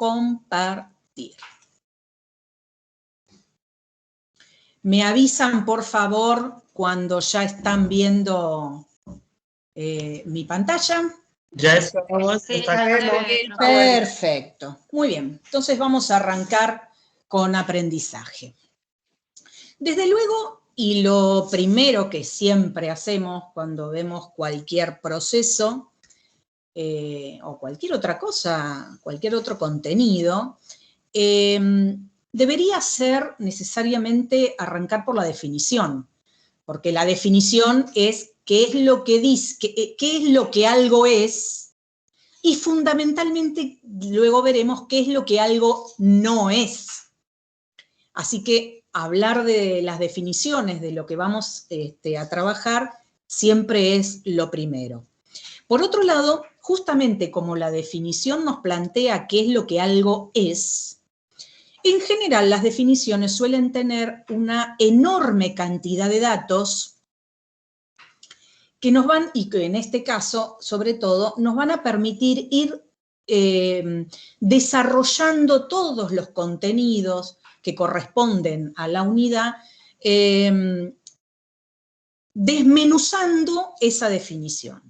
compartir. Me avisan, por favor, cuando ya están viendo mi pantalla. Ya estamos. Perfecto. Muy bien. Entonces vamos a arrancar con aprendizaje. Desde luego, y lo primero que siempre hacemos cuando vemos cualquier proceso o cualquier otra cosa, cualquier otro contenido, debería ser necesariamente arrancar por la definición, porque la definición es qué es lo que dice, qué es lo que algo es, y fundamentalmente luego veremos qué es lo que algo no es. Así que hablar de las definiciones de lo que vamos a trabajar siempre es lo primero. Por otro lado, justamente como la definición nos plantea qué es lo que algo es, en general las definiciones suelen tener una enorme cantidad de datos que nos van, y que en este caso, sobre todo, nos van a permitir ir desarrollando todos los contenidos que corresponden a la unidad, desmenuzando esa definición.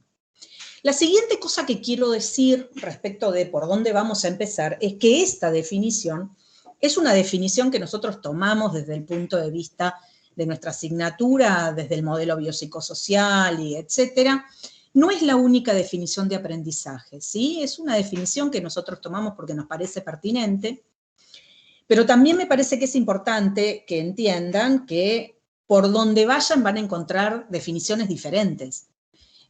La siguiente cosa que quiero decir respecto de por dónde vamos a empezar es que esta definición es una definición que nosotros tomamos desde el punto de vista de nuestra asignatura, desde el modelo biopsicosocial y etcétera. No es la única definición de aprendizaje, ¿sí? Es una definición que nosotros tomamos porque nos parece pertinente, pero también me parece que es importante que entiendan que por donde vayan van a encontrar definiciones diferentes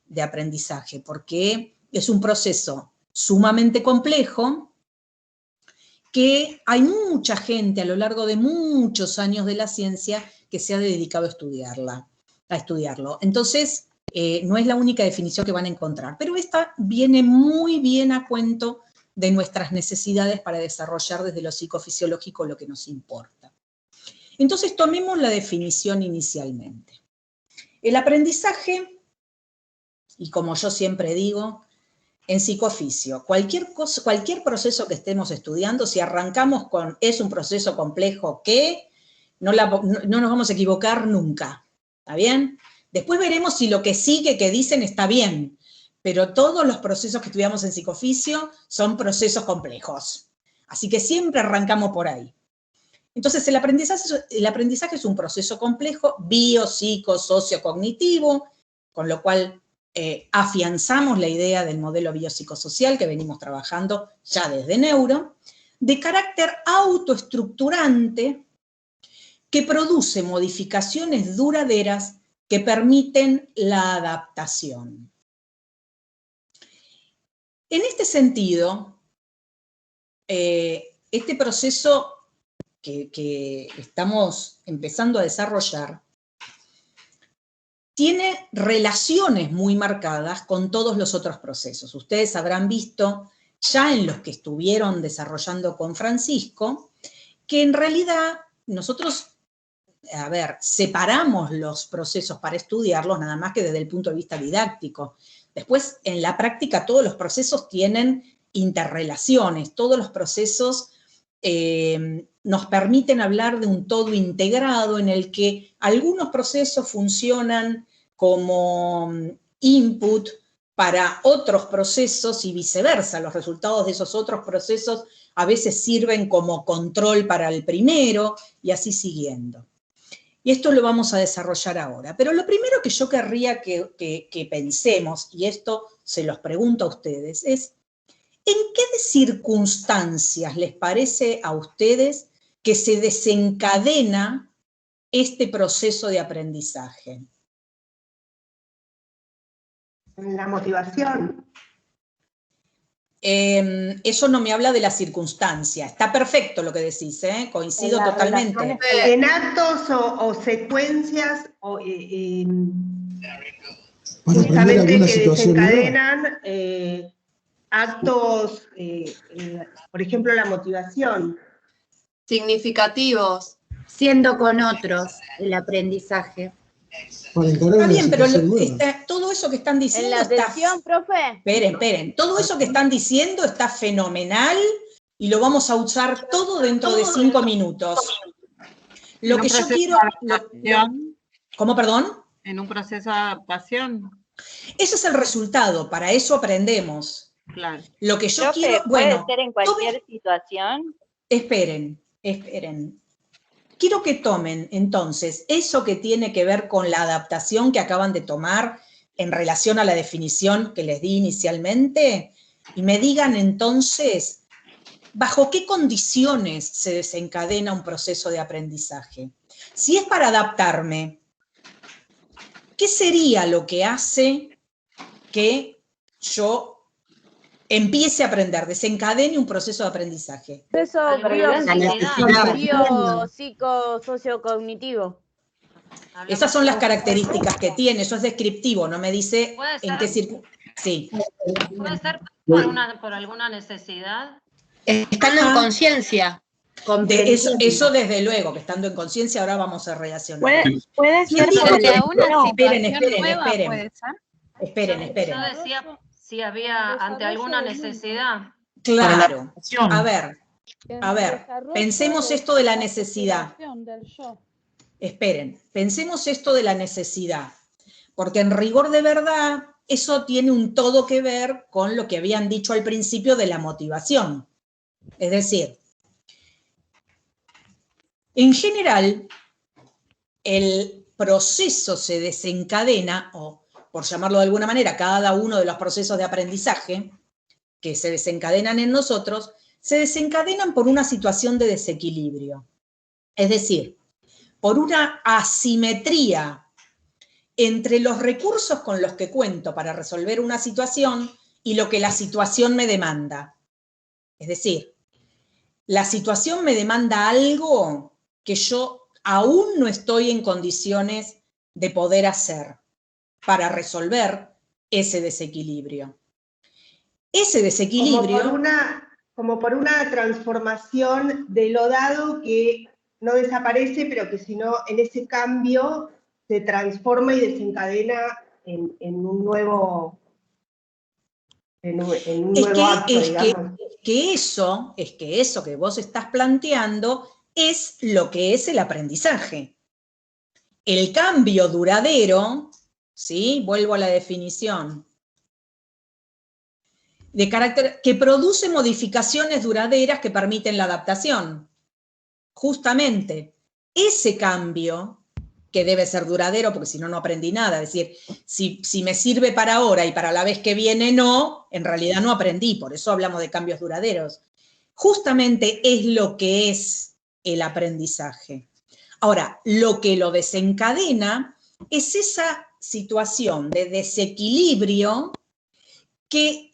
de aprendizaje, porque es un proceso sumamente complejo que hay mucha gente a lo largo de muchos años de la ciencia que se ha dedicado a estudiarlo. Entonces, no es la única definición que van a encontrar, pero esta viene muy bien a cuento de nuestras necesidades para desarrollar desde lo psicofisiológico lo que nos importa. Entonces, tomemos la definición inicialmente. El aprendizaje, y como yo siempre digo, en psicofisio, cualquier proceso que estemos estudiando, si arrancamos con es un proceso complejo que, no nos vamos a equivocar nunca, ¿está bien? Después veremos si lo que sigue que dicen está bien, pero todos los procesos que estudiamos en psicofisio son procesos complejos. Así que siempre arrancamos por ahí. Entonces, el aprendizaje es un proceso complejo, bio, psico, sociocognitivo, con lo cual afianzamos la idea del modelo biopsicosocial que venimos trabajando ya desde Neuro, de carácter autoestructurante que produce modificaciones duraderas que permiten la adaptación. En este sentido, este proceso que estamos empezando a desarrollar tiene relaciones muy marcadas con todos los otros procesos. Ustedes habrán visto, ya en los que estuvieron desarrollando con Francisco, que en realidad nosotros, separamos los procesos para estudiarlos, nada más que desde el punto de vista didáctico. Después, en la práctica, todos los procesos tienen interrelaciones, todos los procesos nos permiten hablar de un todo integrado en el que algunos procesos funcionan como input para otros procesos y viceversa. Los resultados de esos otros procesos a veces sirven como control para el primero y así siguiendo. Y esto lo vamos a desarrollar ahora. Pero lo primero que yo querría que pensemos, y esto se los pregunto a ustedes, es ¿en qué circunstancias les parece a ustedes que se desencadena este proceso de aprendizaje? La motivación. Eso no me habla de la circunstancia. Está perfecto lo que decís, coincido totalmente. En actos o secuencias justamente que desencadenan actos, por ejemplo, la motivación. Significativos. Siendo con otros, el aprendizaje. Está bien, pero todo eso que están diciendo ¿En la atención, profe? Esperen. Todo eso que están diciendo está fenomenal y lo vamos a usar todo dentro de 5 minutos. Lo que yo quiero... ¿Cómo, perdón? En un proceso de adaptación. Ese es el resultado, para eso aprendemos. Claro. Lo que yo Profe, quiero... ¿puede Bueno, ser en cualquier situación? esperen. Quiero que tomen, entonces, eso que tiene que ver con la adaptación que acaban de tomar en relación a la definición que les di inicialmente, y me digan entonces, ¿bajo qué condiciones se desencadena un proceso de aprendizaje? Si es para adaptarme, ¿qué sería lo que hace que yo empiece a aprender, desencadene un proceso de aprendizaje? Proceso biopsico-sociocognitivo. Esas son las características que tiene, eso es descriptivo, no me dice en qué circunstancias. Sí. ¿Puede ser por alguna necesidad? Estando en conciencia. Eso desde luego, que estando en conciencia ahora vamos a relacionar. Puede ser Esperen, una esperen. Yo decía si había ante alguna necesidad. Claro. A ver, pensemos esto de la necesidad. Esperen, pensemos esto de la necesidad, porque en rigor de verdad eso tiene un todo que ver con lo que habían dicho al principio de la motivación. Es decir, en general, el proceso se desencadena, o por llamarlo de alguna manera, cada uno de los procesos de aprendizaje que se desencadenan en nosotros, se desencadenan por una situación de desequilibrio. Es decir, por una asimetría entre los recursos con los que cuento para resolver una situación y lo que la situación me demanda. Es decir, la situación me demanda algo que yo aún no estoy en condiciones de poder hacer para resolver ese desequilibrio. Ese desequilibrio... Como por una transformación de lo dado que no desaparece, pero que si no, en ese cambio se transforma y desencadena en un nuevo acto, digamos. Es que eso que vos estás planteando es lo que es el aprendizaje. El cambio duradero, ¿sí? Vuelvo a la definición, de carácter que produce modificaciones duraderas que permiten la adaptación. Justamente, ese cambio, que debe ser duradero, porque si no, no aprendí nada, es decir, si me sirve para ahora y para la vez que viene no, en realidad no aprendí, por eso hablamos de cambios duraderos. Justamente es lo que es el aprendizaje. Ahora, lo que lo desencadena es esa situación de desequilibrio que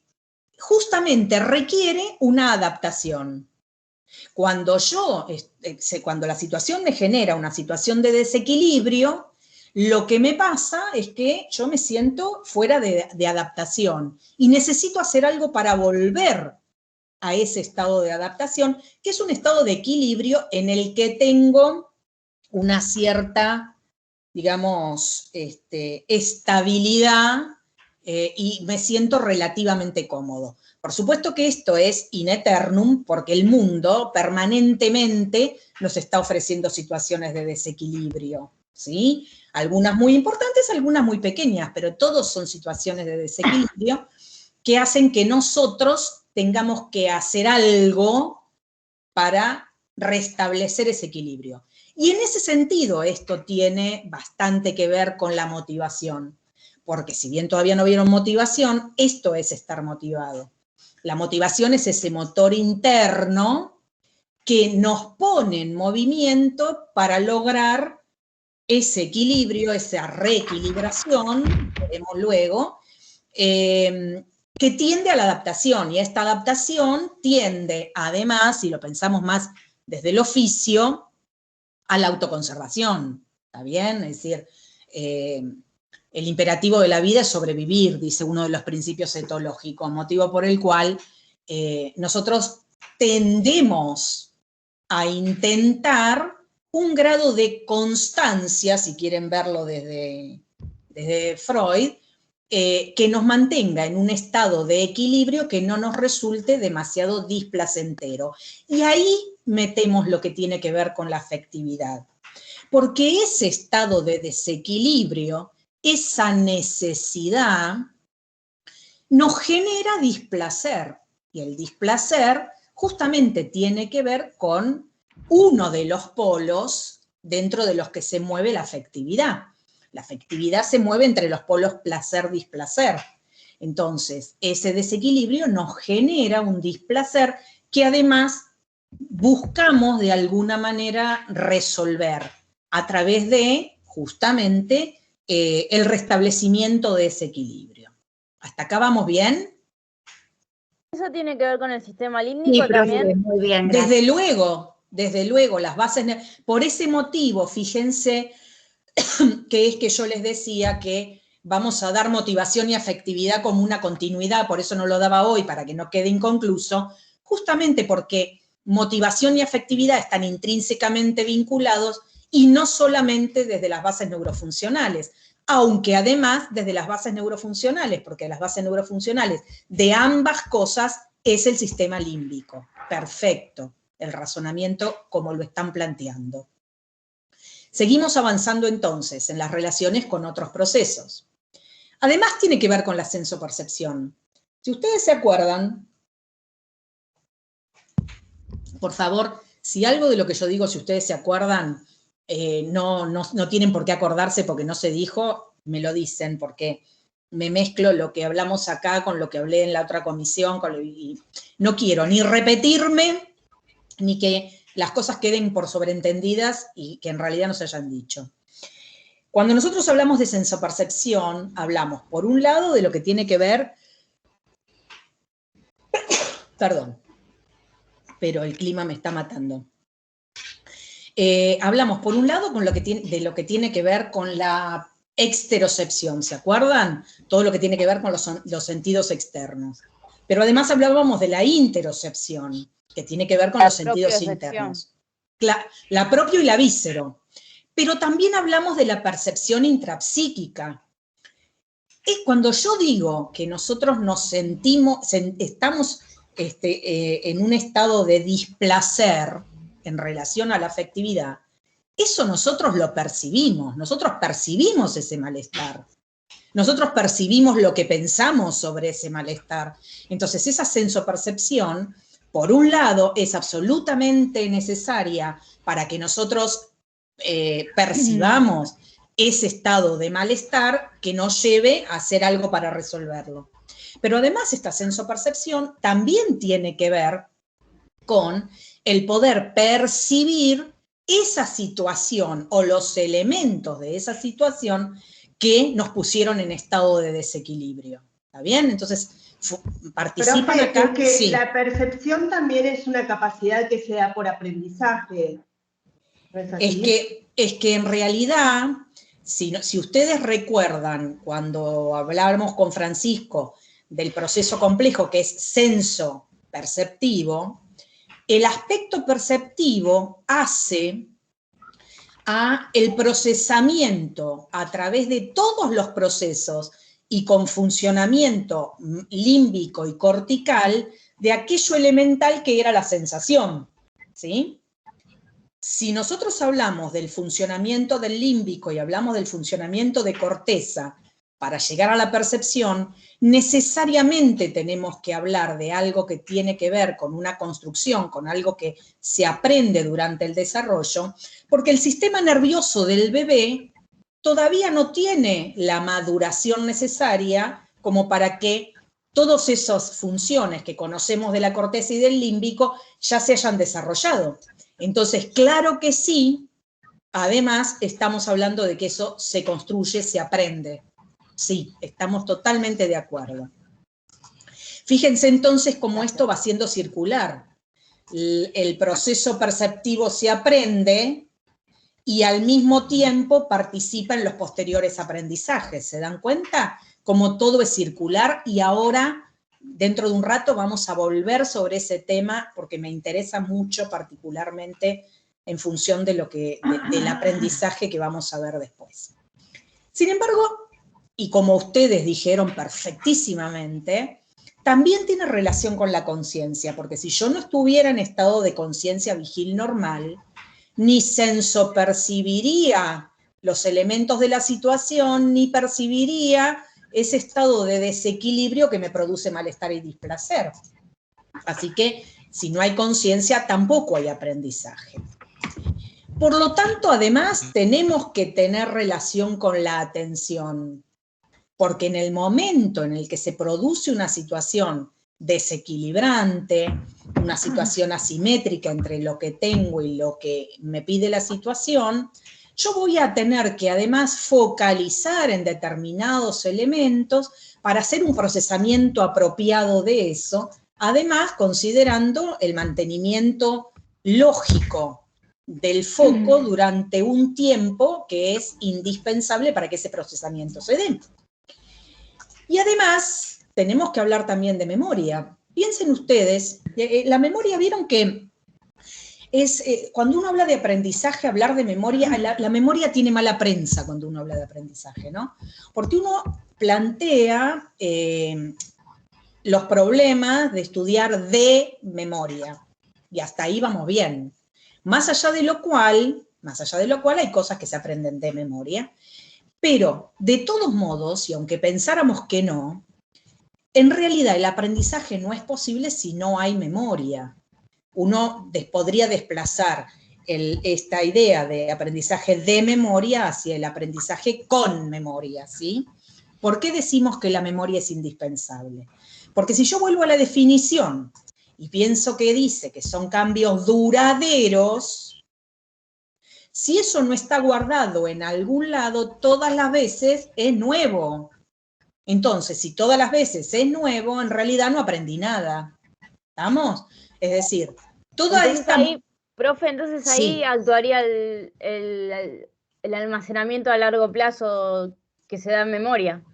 justamente requiere una adaptación. Cuando la situación me genera una situación de desequilibrio, lo que me pasa es que yo me siento fuera de adaptación y necesito hacer algo para volver a ese estado de adaptación, que es un estado de equilibrio en el que tengo una cierta, digamos, estabilidad y me siento relativamente cómodo. Por supuesto que esto es in eternum, porque el mundo permanentemente nos está ofreciendo situaciones de desequilibrio, ¿sí? Algunas muy importantes, algunas muy pequeñas, pero todos son situaciones de desequilibrio que hacen que nosotros tengamos que hacer algo para restablecer ese equilibrio. Y en ese sentido esto tiene bastante que ver con la motivación, porque si bien todavía no vieron motivación, esto es estar motivado. La motivación es ese motor interno que nos pone en movimiento para lograr ese equilibrio, esa reequilibración, veremos luego, que tiende a la adaptación. Y esta adaptación tiende, además, si lo pensamos más desde el oficio, a la autoconservación. ¿Está bien? Es decir, el imperativo de la vida es sobrevivir, dice uno de los principios etológicos, motivo por el cual nosotros tendemos a intentar un grado de constancia, si quieren verlo desde Freud, que nos mantenga en un estado de equilibrio que no nos resulte demasiado displacentero. Y ahí metemos lo que tiene que ver con la afectividad. Porque ese estado de desequilibrio, esa necesidad, nos genera displacer. Y el displacer justamente tiene que ver con uno de los polos dentro de los que se mueve la afectividad. La afectividad se mueve entre los polos placer-displacer. Entonces, ese desequilibrio nos genera un displacer que además buscamos de alguna manera resolver a través de, justamente, el restablecimiento de ese equilibrio. ¿Hasta acá vamos bien? ¿Eso tiene que ver con el sistema límbico Sí, profe, también? muy bien, gracias. Desde luego, las bases, por ese motivo, fíjense que es que yo les decía que vamos a dar motivación y afectividad como una continuidad, por eso no lo daba hoy, para que no quede inconcluso, justamente porque motivación y afectividad están intrínsecamente vinculados y no solamente desde las bases neurofuncionales, aunque además desde las bases neurofuncionales, porque las bases neurofuncionales de ambas cosas es el sistema límbico. Perfecto, el razonamiento como lo están planteando. Seguimos avanzando entonces en las relaciones con otros procesos. Además tiene que ver con la sensopercepción. Si ustedes se acuerdan, por favor, si algo de lo que yo digo, si ustedes se acuerdan, no tienen por qué acordarse porque no se dijo, me lo dicen, porque me mezclo lo que hablamos acá con lo que hablé en la otra comisión, y no quiero ni repetirme, ni que las cosas queden por sobreentendidas y que en realidad no se hayan dicho. Cuando nosotros hablamos de sensopercepción, hablamos, por un lado, de lo que tiene que ver, perdón, pero el clima me está matando. Hablamos, por un lado, de lo que tiene que ver con la exterocepción, ¿se acuerdan? Todo lo que tiene que ver con los sentidos externos. Pero además hablábamos de la interocepción, que tiene que ver con los sentidos internos. La propio y la víscero. Pero también hablamos de la percepción intrapsíquica. Es cuando yo digo que nosotros nos sentimos, estamos en un estado de displacer en relación a la afectividad, eso nosotros lo percibimos, nosotros percibimos ese malestar. Nosotros percibimos lo que pensamos sobre ese malestar. Entonces, esa sensopercepción, por un lado, es absolutamente necesaria para que nosotros percibamos ese estado de malestar que nos lleve a hacer algo para resolverlo. Pero además, esta sensopercepción también tiene que ver con el poder percibir esa situación o los elementos de esa situación que nos pusieron en estado de desequilibrio. ¿Está bien? Entonces, participan acá. Es que sí. La percepción también es una capacidad que se da por aprendizaje. ¿No es así? Es que en realidad, si ustedes recuerdan cuando hablábamos con Francisco del proceso complejo que es senso perceptivo, el aspecto perceptivo hace a el procesamiento a través de todos los procesos y con funcionamiento límbico y cortical de aquello elemental que era la sensación, ¿sí? Si nosotros hablamos del funcionamiento del límbico y hablamos del funcionamiento de corteza para llegar a la percepción, necesariamente tenemos que hablar de algo que tiene que ver con una construcción, con algo que se aprende durante el desarrollo, porque el sistema nervioso del bebé todavía no tiene la maduración necesaria como para que todas esas funciones que conocemos de la corteza y del límbico ya se hayan desarrollado. Entonces, claro que sí, además estamos hablando de que eso se construye, se aprende. Sí, estamos totalmente de acuerdo. Fíjense entonces cómo esto va siendo circular. El proceso perceptivo se aprende y al mismo tiempo participa en los posteriores aprendizajes. ¿Se dan cuenta? Como todo es circular y ahora, dentro de un rato, vamos a volver sobre ese tema porque me interesa mucho particularmente en función de del aprendizaje que vamos a ver después. Sin embargo, y como ustedes dijeron perfectísimamente, también tiene relación con la conciencia, porque si yo no estuviera en estado de conciencia vigil normal, ni sensopercibiría los elementos de la situación, ni percibiría ese estado de desequilibrio que me produce malestar y displacer. Así que si no hay conciencia, tampoco hay aprendizaje. Por lo tanto, además, tenemos que tener relación con la atención, porque en el momento en el que se produce una situación desequilibrante, una situación asimétrica entre lo que tengo y lo que me pide la situación, yo voy a tener que además focalizar en determinados elementos para hacer un procesamiento apropiado de eso, además considerando el mantenimiento lógico del foco durante un tiempo que es indispensable para que ese procesamiento se dé. Y además, tenemos que hablar también de memoria. Piensen ustedes, la memoria, vieron que es, cuando uno habla de aprendizaje, hablar de memoria, la memoria tiene mala prensa cuando uno habla de aprendizaje, ¿no? Porque uno plantea los problemas de estudiar de memoria, y hasta ahí vamos bien. Más allá de lo cual hay cosas que se aprenden de memoria. Pero, de todos modos, y aunque pensáramos que no, en realidad el aprendizaje no es posible si no hay memoria. Uno podría desplazar esta idea de aprendizaje de memoria hacia el aprendizaje con memoria, ¿sí? ¿Por qué decimos que la memoria es indispensable? Porque si yo vuelvo a la definición y pienso que dice que son cambios duraderos, si eso no está guardado en algún lado, todas las veces es nuevo. Entonces, si todas las veces es nuevo, en realidad no aprendí nada. ¿Estamos? Es decir, toda entonces esta... Ahí, profe, entonces ahí sí. actuaría el almacenamiento a largo plazo que se da en memoria.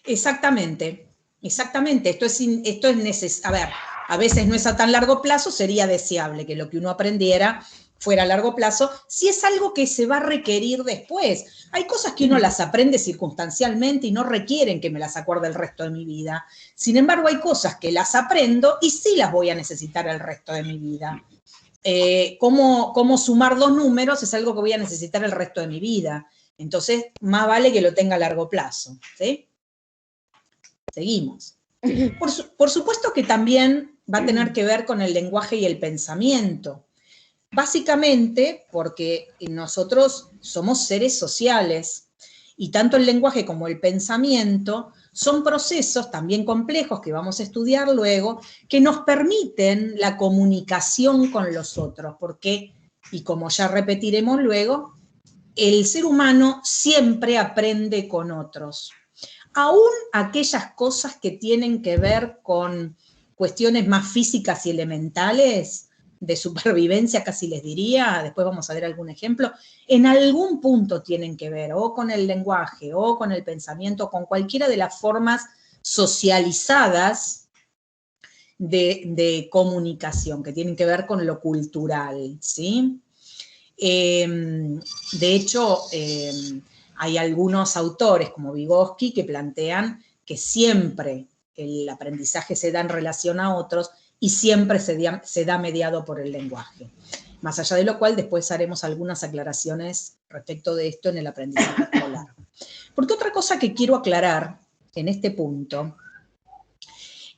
Exactamente, exactamente. Esto es necesario. A ver, a veces no es a tan largo plazo, sería deseable que lo que uno aprendiera fuera a largo plazo, si es algo que se va a requerir después. Hay cosas que uno las aprende circunstancialmente y no requieren que me las acuerde el resto de mi vida. Sin embargo, hay cosas que las aprendo y sí las voy a necesitar el resto de mi vida. Cómo sumar dos números es algo que voy a necesitar el resto de mi vida. Entonces, más vale que lo tenga a largo plazo, ¿sí? Seguimos. Por supuesto que también va a tener que ver con el lenguaje y el pensamiento. Básicamente porque nosotros somos seres sociales y tanto el lenguaje como el pensamiento son procesos también complejos que vamos a estudiar luego que nos permiten la comunicación con los otros, porque, y como ya repetiremos luego, el ser humano siempre aprende con otros. Aún aquellas cosas que tienen que ver con cuestiones más físicas y elementales, de supervivencia casi les diría, después vamos a ver algún ejemplo, en algún punto tienen que ver o con el lenguaje o con el pensamiento, con cualquiera de las formas socializadas de comunicación, que tienen que ver con lo cultural, ¿sí? De hecho, hay algunos autores como Vygotsky que plantean que siempre el aprendizaje se da en relación a otros y siempre se da mediado por el lenguaje. Más allá de lo cual, después haremos algunas aclaraciones respecto de esto en el aprendizaje escolar. Porque otra cosa que quiero aclarar en este punto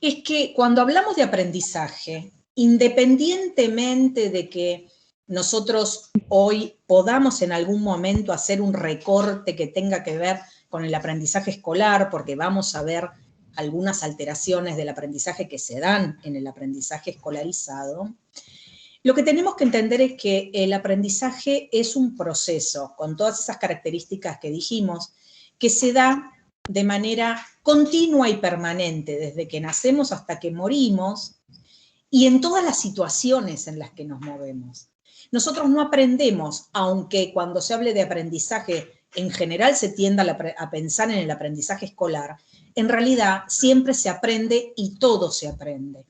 es que cuando hablamos de aprendizaje, independientemente de que nosotros hoy podamos en algún momento hacer un recorte que tenga que ver con el aprendizaje escolar, porque vamos a ver algunas alteraciones del aprendizaje que se dan en el aprendizaje escolarizado, lo que tenemos que entender es que el aprendizaje es un proceso, con todas esas características que dijimos, que se da de manera continua y permanente, desde que nacemos hasta que morimos, y en todas las situaciones en las que nos movemos. Nosotros no aprendemos, aunque cuando se hable de aprendizaje en general se tienda a pensar en el aprendizaje escolar, en realidad siempre se aprende y todo se aprende.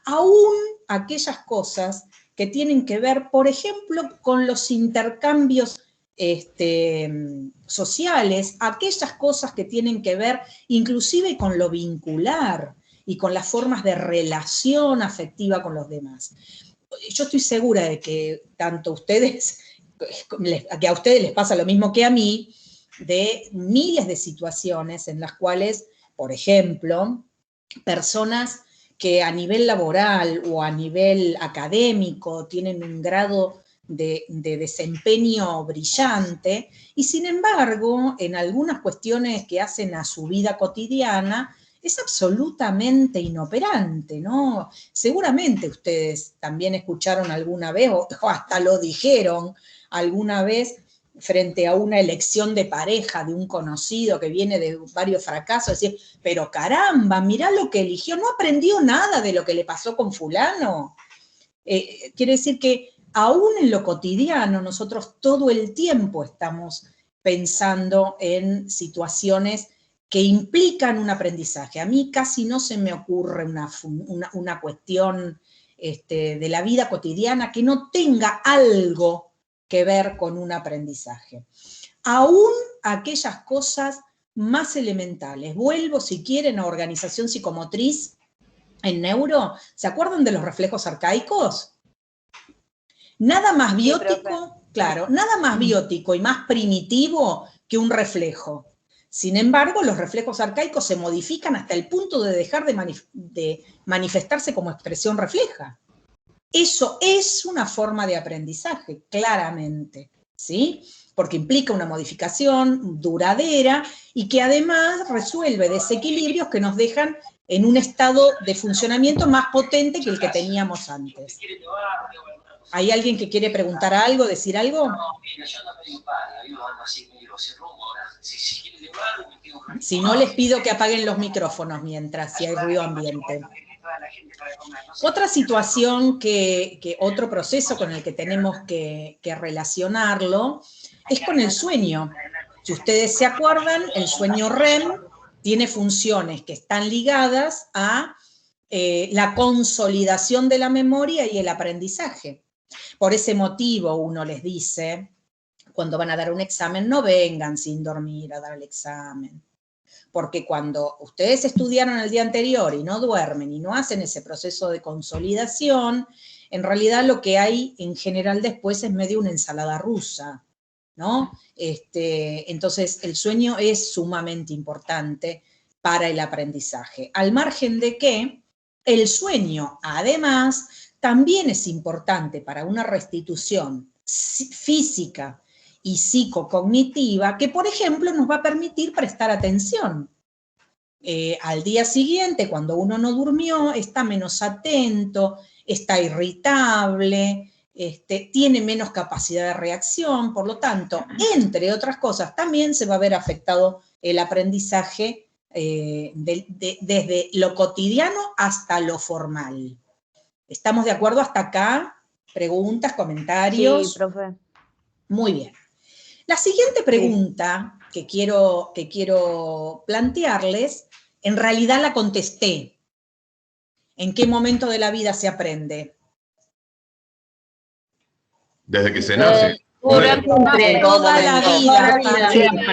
Aún aquellas cosas que tienen que ver, por ejemplo, con los intercambios sociales, aquellas cosas que tienen que ver inclusive con lo vincular y con las formas de relación afectiva con los demás. Yo estoy segura de que tanto ustedes, que a ustedes les pasa lo mismo que a mí, de miles de situaciones en las cuales, por ejemplo, personas que a nivel laboral o a nivel académico tienen un grado de desempeño brillante y sin embargo en algunas cuestiones que hacen a su vida cotidiana es absolutamente inoperante, ¿no? Seguramente ustedes también escucharon alguna vez o hasta lo dijeron alguna vez frente a una elección de pareja de un conocido que viene de varios fracasos, decir, pero caramba, mirá lo que eligió, no aprendió nada de lo que le pasó con fulano. Quiere decir que aún en lo cotidiano nosotros todo el tiempo estamos pensando en situaciones que implican un aprendizaje. A mí casi no se me ocurre una cuestión de la vida cotidiana que no tenga algo que ver con un aprendizaje. Aún aquellas cosas más elementales. Vuelvo, si quieren, a organización psicomotriz en neuro. ¿Se acuerdan de los reflejos arcaicos? Nada más biótico, claro, nada más biótico y más primitivo que un reflejo. Sin embargo, los reflejos arcaicos se modifican hasta el punto de dejar de manifestarse como expresión refleja. Eso es una forma de aprendizaje, claramente, ¿sí? Porque implica una modificación duradera y que además resuelve desequilibrios que nos dejan en un estado de funcionamiento más potente que el que teníamos antes. ¿Hay alguien que quiere preguntar algo, decir algo? Si no, les pido que apaguen los micrófonos mientras, si hay ruido ambiente. Otra situación, otro proceso con el que tenemos que relacionarlo es con el sueño. Si ustedes se acuerdan, el sueño REM tiene funciones que están ligadas a la consolidación de la memoria y el aprendizaje. Por ese motivo uno les dice, cuando van a dar un examen, no vengan sin dormir a dar el examen. Porque cuando ustedes estudiaron el día anterior y no duermen y no hacen ese proceso de consolidación, en realidad lo que hay en general después es medio una ensalada rusa, ¿no? Entonces el sueño es sumamente importante para el aprendizaje. Al margen de que el sueño, además, también es importante para una restitución física y psicocognitiva que, por ejemplo, nos va a permitir prestar atención. Al día siguiente, cuando uno no durmió, está menos atento, está irritable, tiene menos capacidad de reacción, por lo tanto, entre otras cosas, también se va a ver afectado el aprendizaje desde lo cotidiano hasta lo formal. ¿Estamos de acuerdo hasta acá? ¿Preguntas, comentarios? Sí, profe. Muy bien. La siguiente pregunta que quiero plantearles, en realidad la contesté. ¿En qué momento de la vida se aprende? Desde que se nace. Toda la vida,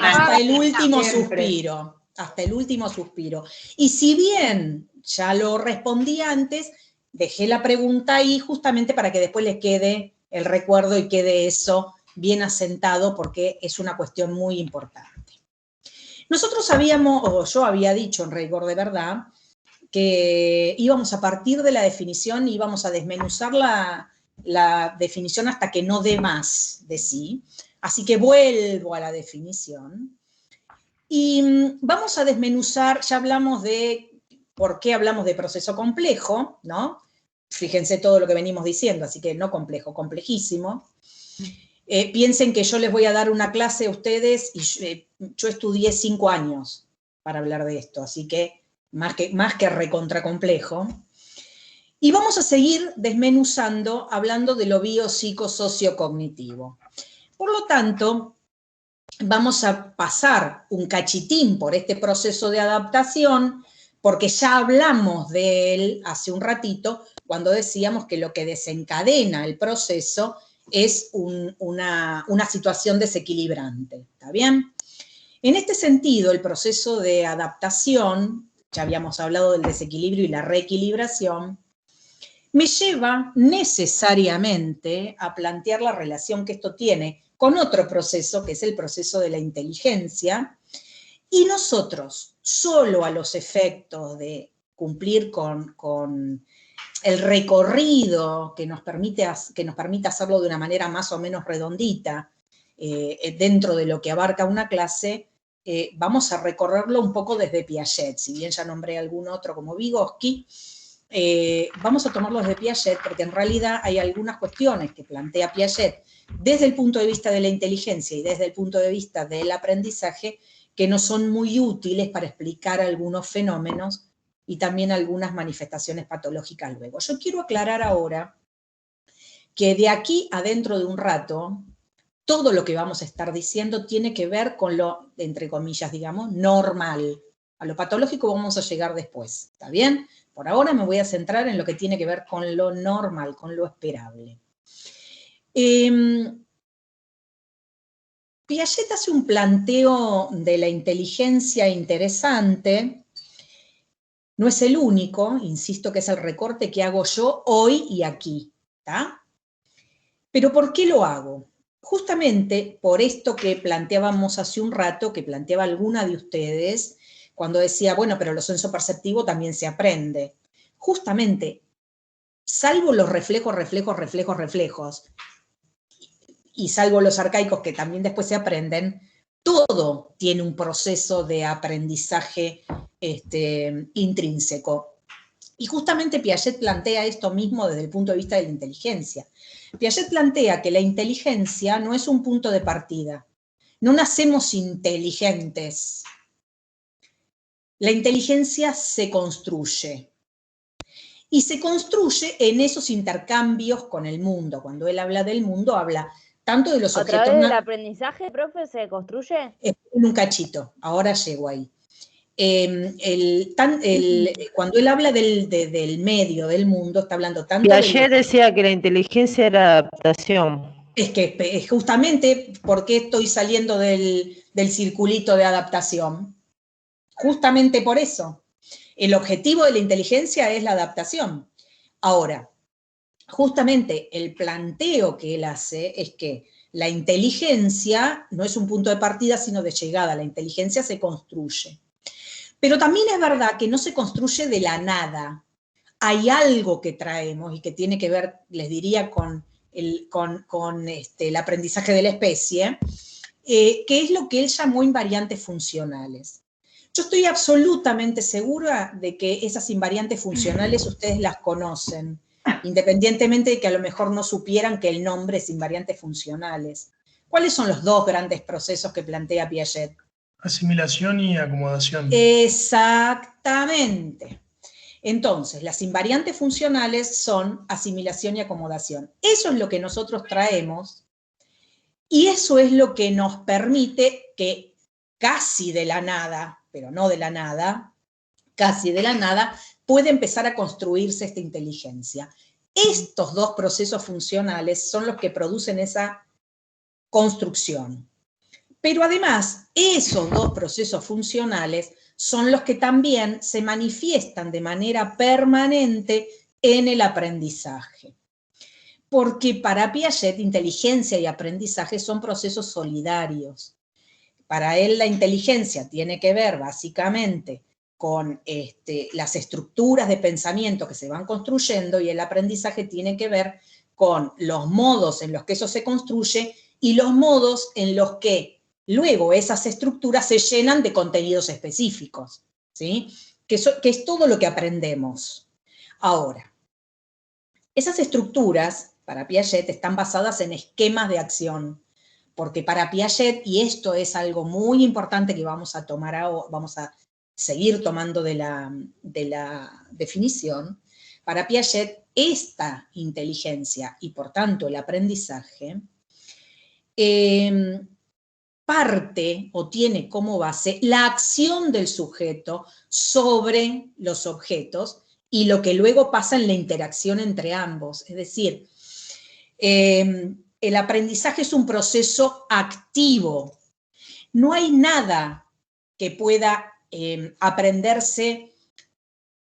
hasta el último Siempre. suspiro. Hasta el último suspiro. Y si bien ya lo respondí antes, dejé la pregunta ahí justamente para que después les quede el recuerdo y quede eso bien asentado porque es una cuestión muy importante. Nosotros yo había dicho en rigor de verdad, que íbamos a partir de la definición y íbamos a desmenuzar la definición hasta que no dé más de sí. Así que vuelvo a la definición. Y vamos a desmenuzar, ya hablamos de por qué hablamos de proceso complejo, ¿no? Fíjense todo lo que venimos diciendo, así que no complejo, complejísimo. Piensen que yo les voy a dar una clase a ustedes y yo estudié 5 años para hablar de esto, así que más que recontra complejo. Y vamos a seguir desmenuzando, hablando de lo biopsicosociocognitivo. Por lo tanto, vamos a pasar un cachitín por este proceso de adaptación, porque ya hablamos de él hace un ratito, cuando decíamos que lo que desencadena el proceso es una situación desequilibrante, ¿está bien? En este sentido, el proceso de adaptación, ya habíamos hablado del desequilibrio y la reequilibración, me lleva necesariamente a plantear la relación que esto tiene con otro proceso, que es el proceso de la inteligencia, y nosotros, solo a los efectos de cumplir con el recorrido que nos permite hacerlo de una manera más o menos redondita, dentro de lo que abarca una clase, vamos a recorrerlo un poco desde Piaget. Si bien ya nombré algún otro como Vygotsky, vamos a tomarlo desde Piaget porque en realidad hay algunas cuestiones que plantea Piaget desde el punto de vista de la inteligencia y desde el punto de vista del aprendizaje que no son muy útiles para explicar algunos fenómenos y también algunas manifestaciones patológicas luego. Yo quiero aclarar ahora que de aquí a dentro de un rato, todo lo que vamos a estar diciendo tiene que ver con lo, entre comillas, digamos, normal. A lo patológico vamos a llegar después, ¿está bien? Por ahora me voy a centrar en lo que tiene que ver con lo normal, con lo esperable. Piaget hace un planteo de la inteligencia interesante. No es el único, insisto que es el recorte que hago yo hoy y aquí, ¿está? Pero ¿por qué lo hago? Justamente por esto que planteábamos hace un rato, que planteaba alguna de ustedes, cuando decía, bueno, pero lo sensoperceptivo también se aprende. Justamente, salvo los reflejos, y salvo los arcaicos que también después se aprenden, todo tiene un proceso de aprendizaje intrínseco. Y justamente Piaget plantea esto mismo desde el punto de vista de la inteligencia. Piaget plantea que la inteligencia no es un punto de partida. No nacemos inteligentes. La inteligencia se construye. Y se construye en esos intercambios con el mundo. Cuando él habla del mundo, habla tanto de los ¿A objetos... través del aprendizaje, profe, se construye? En un cachito, ahora llego ahí. Cuando él habla del medio, del mundo, está hablando tanto de... Piaget decía que la inteligencia era adaptación. Es que justamente, ¿por qué estoy saliendo del circulito de adaptación? Justamente por eso. El objetivo de la inteligencia es la adaptación. Ahora, justamente el planteo que él hace es que la inteligencia no es un punto de partida, sino de llegada. La inteligencia se construye. Pero también es verdad que no se construye de la nada. Hay algo que traemos y que tiene que ver, les diría, con el aprendizaje de la especie, que es lo que él llamó invariantes funcionales. Yo estoy absolutamente segura de que esas invariantes funcionales ustedes las conocen, independientemente de que a lo mejor no supieran que el nombre es invariantes funcionales. ¿Cuáles son los dos grandes procesos que plantea Piaget? Asimilación y acomodación. Exactamente. Entonces, las invariantes funcionales son asimilación y acomodación. Eso es lo que nosotros traemos y eso es lo que nos permite que casi de la nada, pero no de la nada, casi de la nada, puede empezar a construirse esta inteligencia. Estos dos procesos funcionales son los que producen esa construcción. Pero además, esos dos procesos funcionales son los que también se manifiestan de manera permanente en el aprendizaje. Porque para Piaget, inteligencia y aprendizaje son procesos solidarios. Para él la inteligencia tiene que ver básicamente con las estructuras de pensamiento que se van construyendo y el aprendizaje tiene que ver con los modos en los que eso se construye y los modos en los que luego esas estructuras se llenan de contenidos específicos, ¿sí? Que es todo lo que aprendemos. Ahora, esas estructuras para Piaget están basadas en esquemas de acción, porque para Piaget, y esto es algo muy importante que vamos a tomar ahora, vamos a seguir tomando de la definición, para Piaget esta inteligencia y por tanto el aprendizaje parte o tiene como base la acción del sujeto sobre los objetos y lo que luego pasa en la interacción entre ambos. Es decir, el aprendizaje es un proceso activo. No hay nada que pueda aprenderse,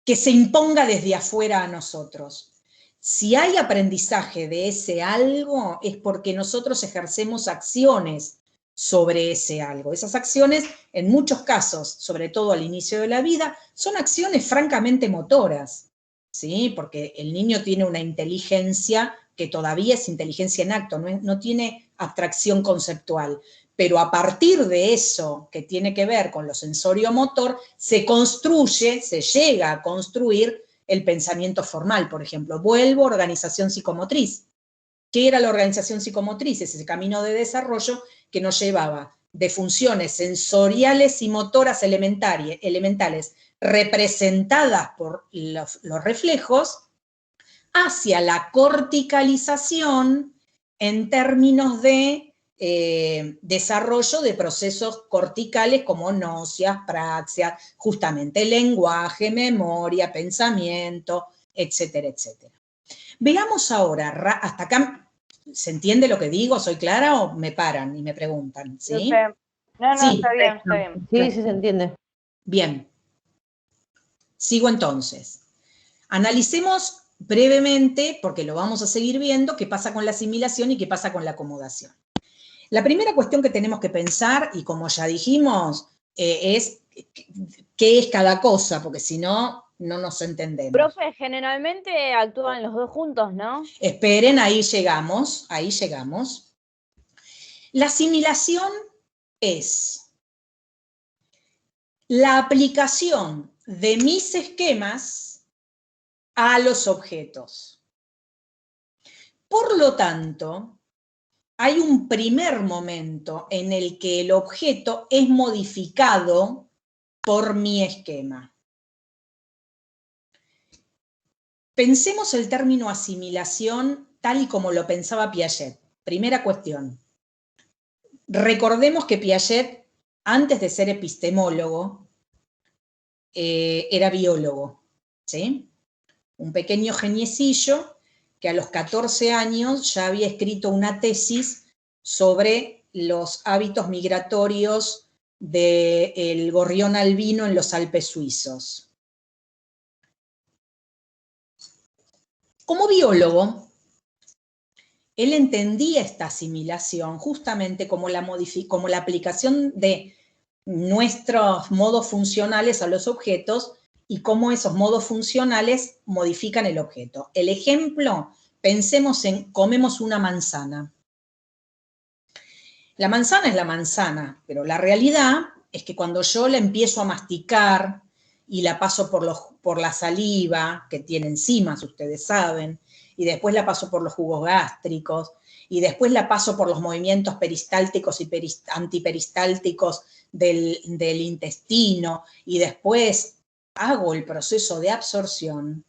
que se imponga desde afuera a nosotros. Si hay aprendizaje de ese algo, es porque nosotros ejercemos acciones sobre ese algo. Esas acciones, en muchos casos, sobre todo al inicio de la vida, son acciones francamente motoras, ¿sí? Porque el niño tiene una inteligencia que todavía es inteligencia en acto, no tiene abstracción conceptual. Pero a partir de eso que tiene que ver con lo sensorio-motor, se construye, se llega a construir el pensamiento formal, por ejemplo. Vuelvo a organización psicomotriz. ¿Qué era la organización psicomotriz? Es ese camino de desarrollo que nos llevaba de funciones sensoriales y motoras elementales representadas por los reflejos hacia la corticalización en términos de desarrollo de procesos corticales como náuseas, praxias, justamente lenguaje, memoria, pensamiento, etcétera, etcétera. Veamos ahora, hasta acá, ¿se entiende lo que digo? ¿Soy clara o me paran y me preguntan? ¿Sí? No, Sí, está bien, está bien. Sí, sí se entiende. Bien. Sigo entonces. Analicemos brevemente, porque lo vamos a seguir viendo, qué pasa con la asimilación y qué pasa con la acomodación. La primera cuestión que tenemos que pensar, y como ya dijimos, es qué es cada cosa, porque si no, no nos entendemos. Profe, generalmente actúan los dos juntos, ¿no? Esperen, ahí llegamos, ahí llegamos. La asimilación es la aplicación de mis esquemas a los objetos. Por lo tanto, hay un primer momento en el que el objeto es modificado por mi esquema. Pensemos el término asimilación tal y como lo pensaba Piaget. Primera cuestión. Recordemos que Piaget, antes de ser epistemólogo, era biólogo, ¿sí? Un pequeño geniecillo que a los 14 años ya había escrito una tesis sobre los hábitos migratorios del gorrión albino en los Alpes suizos. Como biólogo, él entendía esta asimilación justamente como la aplicación de nuestros modos funcionales a los objetos y cómo esos modos funcionales modifican el objeto. El ejemplo, pensemos en comemos una manzana. La manzana es la manzana, pero la realidad es que cuando yo la empiezo a masticar y la paso por la saliva, que tiene enzimas, ustedes saben, y después la paso por los jugos gástricos, y después la paso por los movimientos peristálticos y antiperistálticos del intestino, y después hago el proceso de absorción,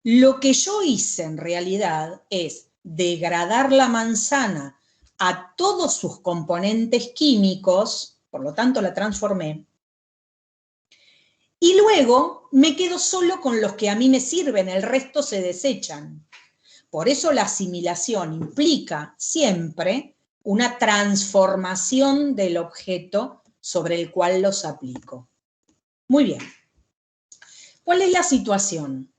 lo que yo hice en realidad es degradar la manzana a todos sus componentes químicos, por lo tanto la transformé, y luego me quedo solo con los que a mí me sirven, el resto se desechan. Por eso la asimilación implica siempre una transformación del objeto sobre el cual los aplico. Muy bien. ¿Cuál es la situación?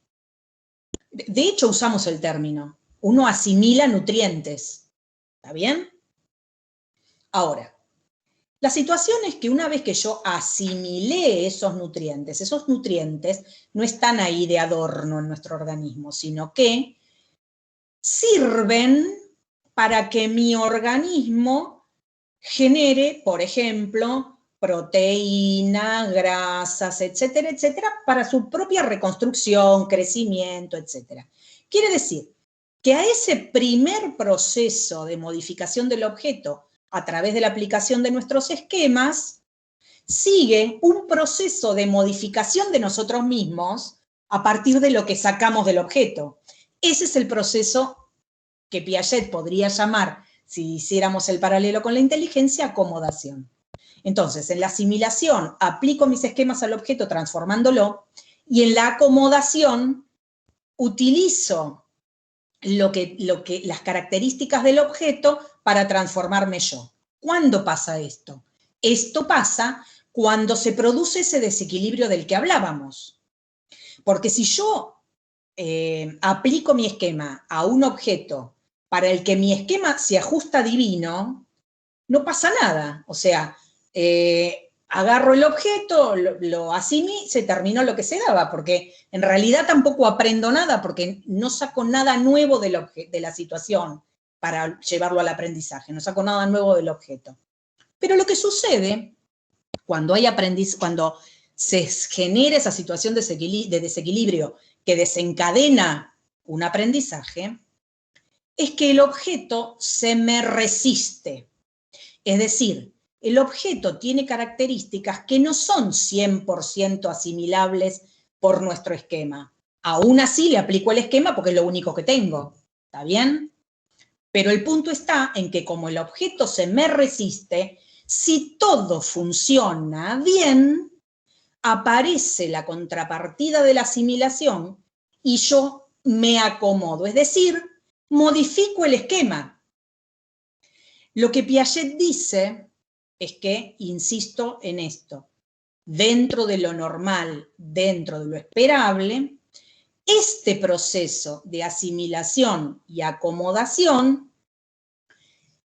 De hecho, usamos el término. Uno asimila nutrientes. ¿Está bien? Ahora, la situación es que una vez que yo asimilé esos nutrientes no están ahí de adorno en nuestro organismo, sino que sirven para que mi organismo genere, por ejemplo, proteínas, grasas, etcétera, etcétera, para su propia reconstrucción, crecimiento, etcétera. Quiere decir que a ese primer proceso de modificación del objeto a través de la aplicación de nuestros esquemas, sigue un proceso de modificación de nosotros mismos a partir de lo que sacamos del objeto. Ese es el proceso que Piaget podría llamar, si hiciéramos el paralelo con la inteligencia, acomodación. Entonces, en la asimilación aplico mis esquemas al objeto transformándolo, y en la acomodación utilizo las características del objeto para transformarme yo. ¿Cuándo pasa esto? Esto pasa cuando se produce ese desequilibrio del que hablábamos. Porque si yo aplico mi esquema a un objeto para el que mi esquema se ajusta divino, no pasa nada. O sea, agarro el objeto, lo asimilo, se terminó lo que se daba, porque en realidad tampoco aprendo nada, porque no saco nada nuevo de la situación para llevarlo al aprendizaje, no saco nada nuevo del objeto. Pero lo que sucede cuando cuando se genera esa situación de desequilibrio que desencadena un aprendizaje, es que el objeto se me resiste. Es decir, el objeto tiene características que no son 100% asimilables por nuestro esquema. Aún así le aplico el esquema porque es lo único que tengo. ¿Está bien? Pero el punto está en que como el objeto se me resiste, si todo funciona bien, aparece la contrapartida de la asimilación y yo me acomodo. Es decir, modifico el esquema. Lo que Piaget dice es que, insisto en esto, dentro de lo normal, dentro de lo esperable, este proceso de asimilación y acomodación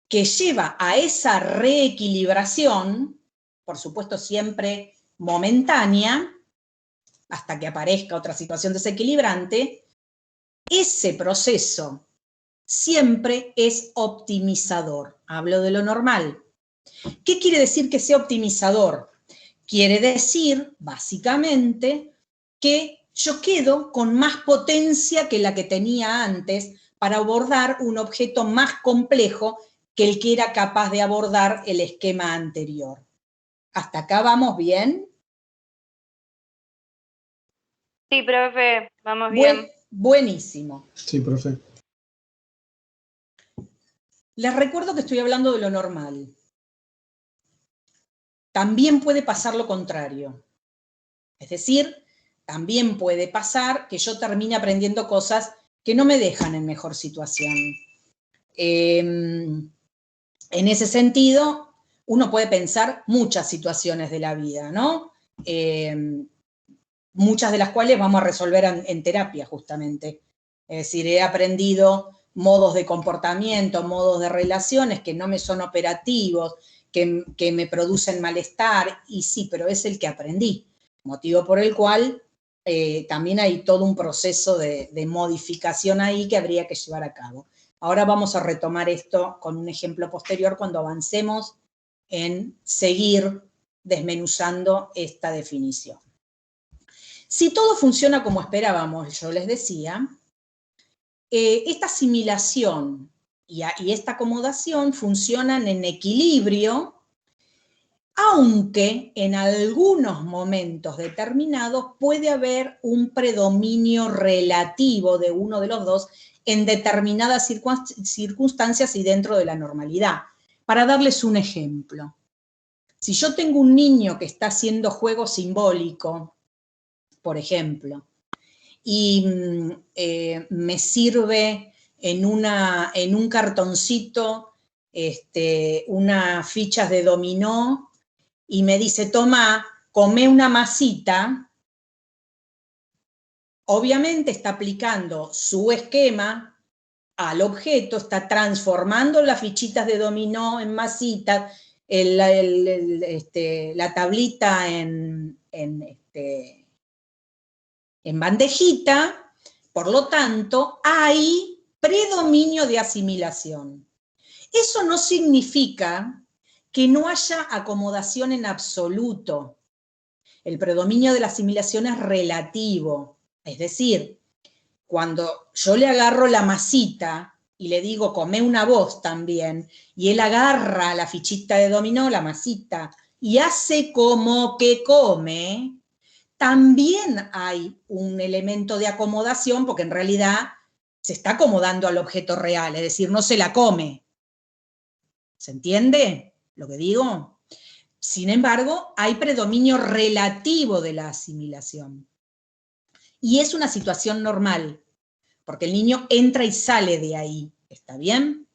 que lleva a esa reequilibración, por supuesto siempre momentánea, hasta que aparezca otra situación desequilibrante, ese proceso siempre es optimizador. Hablo de lo normal. ¿Qué quiere decir que sea optimizador? Quiere decir, básicamente, que yo quedo con más potencia que la que tenía antes para abordar un objeto más complejo que el que era capaz de abordar el esquema anterior. ¿Hasta acá vamos bien? Sí, profe, vamos bien. Buenísimo. Sí, profe. Les recuerdo que estoy hablando de lo normal. También puede pasar lo contrario. Es decir, también puede pasar que yo termine aprendiendo cosas que no me dejan en mejor situación. En ese sentido, uno puede pensar muchas situaciones de la vida, ¿no? Muchas de las cuales vamos a resolver en terapia, justamente. Es decir, he aprendido modos de comportamiento, modos de relaciones que no me son operativos, que me producen malestar, y sí, pero es el que aprendí, motivo por el cual también hay todo un proceso de modificación ahí que habría que llevar a cabo. Ahora vamos a retomar esto con un ejemplo posterior cuando avancemos en seguir desmenuzando esta definición. Si todo funciona como esperábamos, yo les decía, esta asimilación y esta acomodación funcionan en equilibrio, aunque en algunos momentos determinados puede haber un predominio relativo de uno de los dos en determinadas circunstancias y dentro de la normalidad. Para darles un ejemplo, si yo tengo un niño que está haciendo juego simbólico, por ejemplo, y me sirve en un cartoncito unas fichas de dominó y me dice, toma, come una masita, obviamente está aplicando su esquema al objeto, está transformando las fichitas de dominó en masitas, la tablita en bandejita, por lo tanto, hay predominio de asimilación. Eso no significa que no haya acomodación en absoluto. El predominio de la asimilación es relativo. Es decir, cuando yo le agarro la masita y le digo, come una vos también, y él agarra la fichita de dominó, la masita, y hace como que come, también hay un elemento de acomodación, porque en realidad se está acomodando al objeto real, es decir, no se la come. ¿Se entiende lo que digo? Sin embargo, hay predominio relativo de la asimilación. Y es una situación normal. porque el niño entra y sale de ahí, ¿está bien?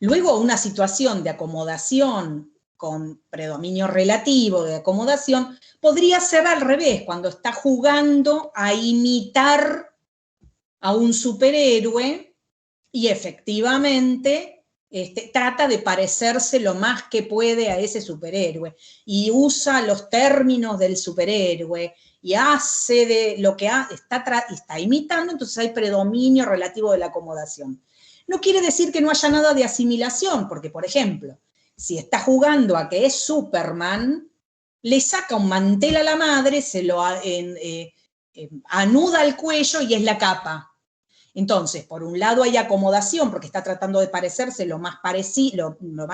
Luego una situación de acomodación con predominio relativo de acomodación podría ser al revés, cuando está jugando a imitar a un superhéroe y efectivamente trata de parecerse lo más que puede a ese superhéroe y usa los términos del superhéroe y hace de lo que está imitando, entonces hay predominio relativo de la acomodación. No quiere decir que no haya nada de asimilación, porque, por ejemplo, si está jugando a que es Superman, le saca un mantel a la madre, se lo anuda al cuello y es la capa. Entonces, por un lado hay acomodación, porque está tratando de parecerse lo más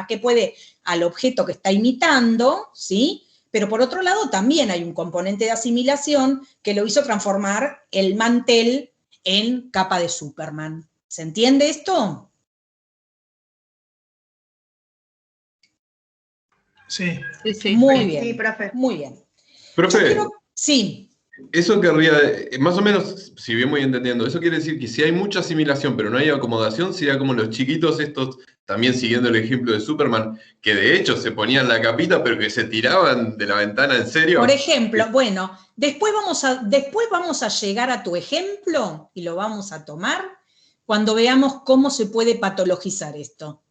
que puede al objeto que está imitando, ¿sí? Pero por otro lado también hay un componente de asimilación que lo hizo transformar el mantel en capa de Superman. ¿Se entiende esto? Sí. Muy bien. Sí, profe. Muy bien. Profe, sí. eso querría, más o menos, si bien voy entendiendo, eso quiere decir que si hay mucha asimilación pero no hay acomodación, sería como los chiquitos estos, también siguiendo el ejemplo de Superman, que de hecho se ponían la capita pero que se tiraban de la ventana, ¿en serio? Por ejemplo, bueno, después vamos a llegar a tu ejemplo y lo vamos a tomar cuando veamos cómo se puede patologizar esto.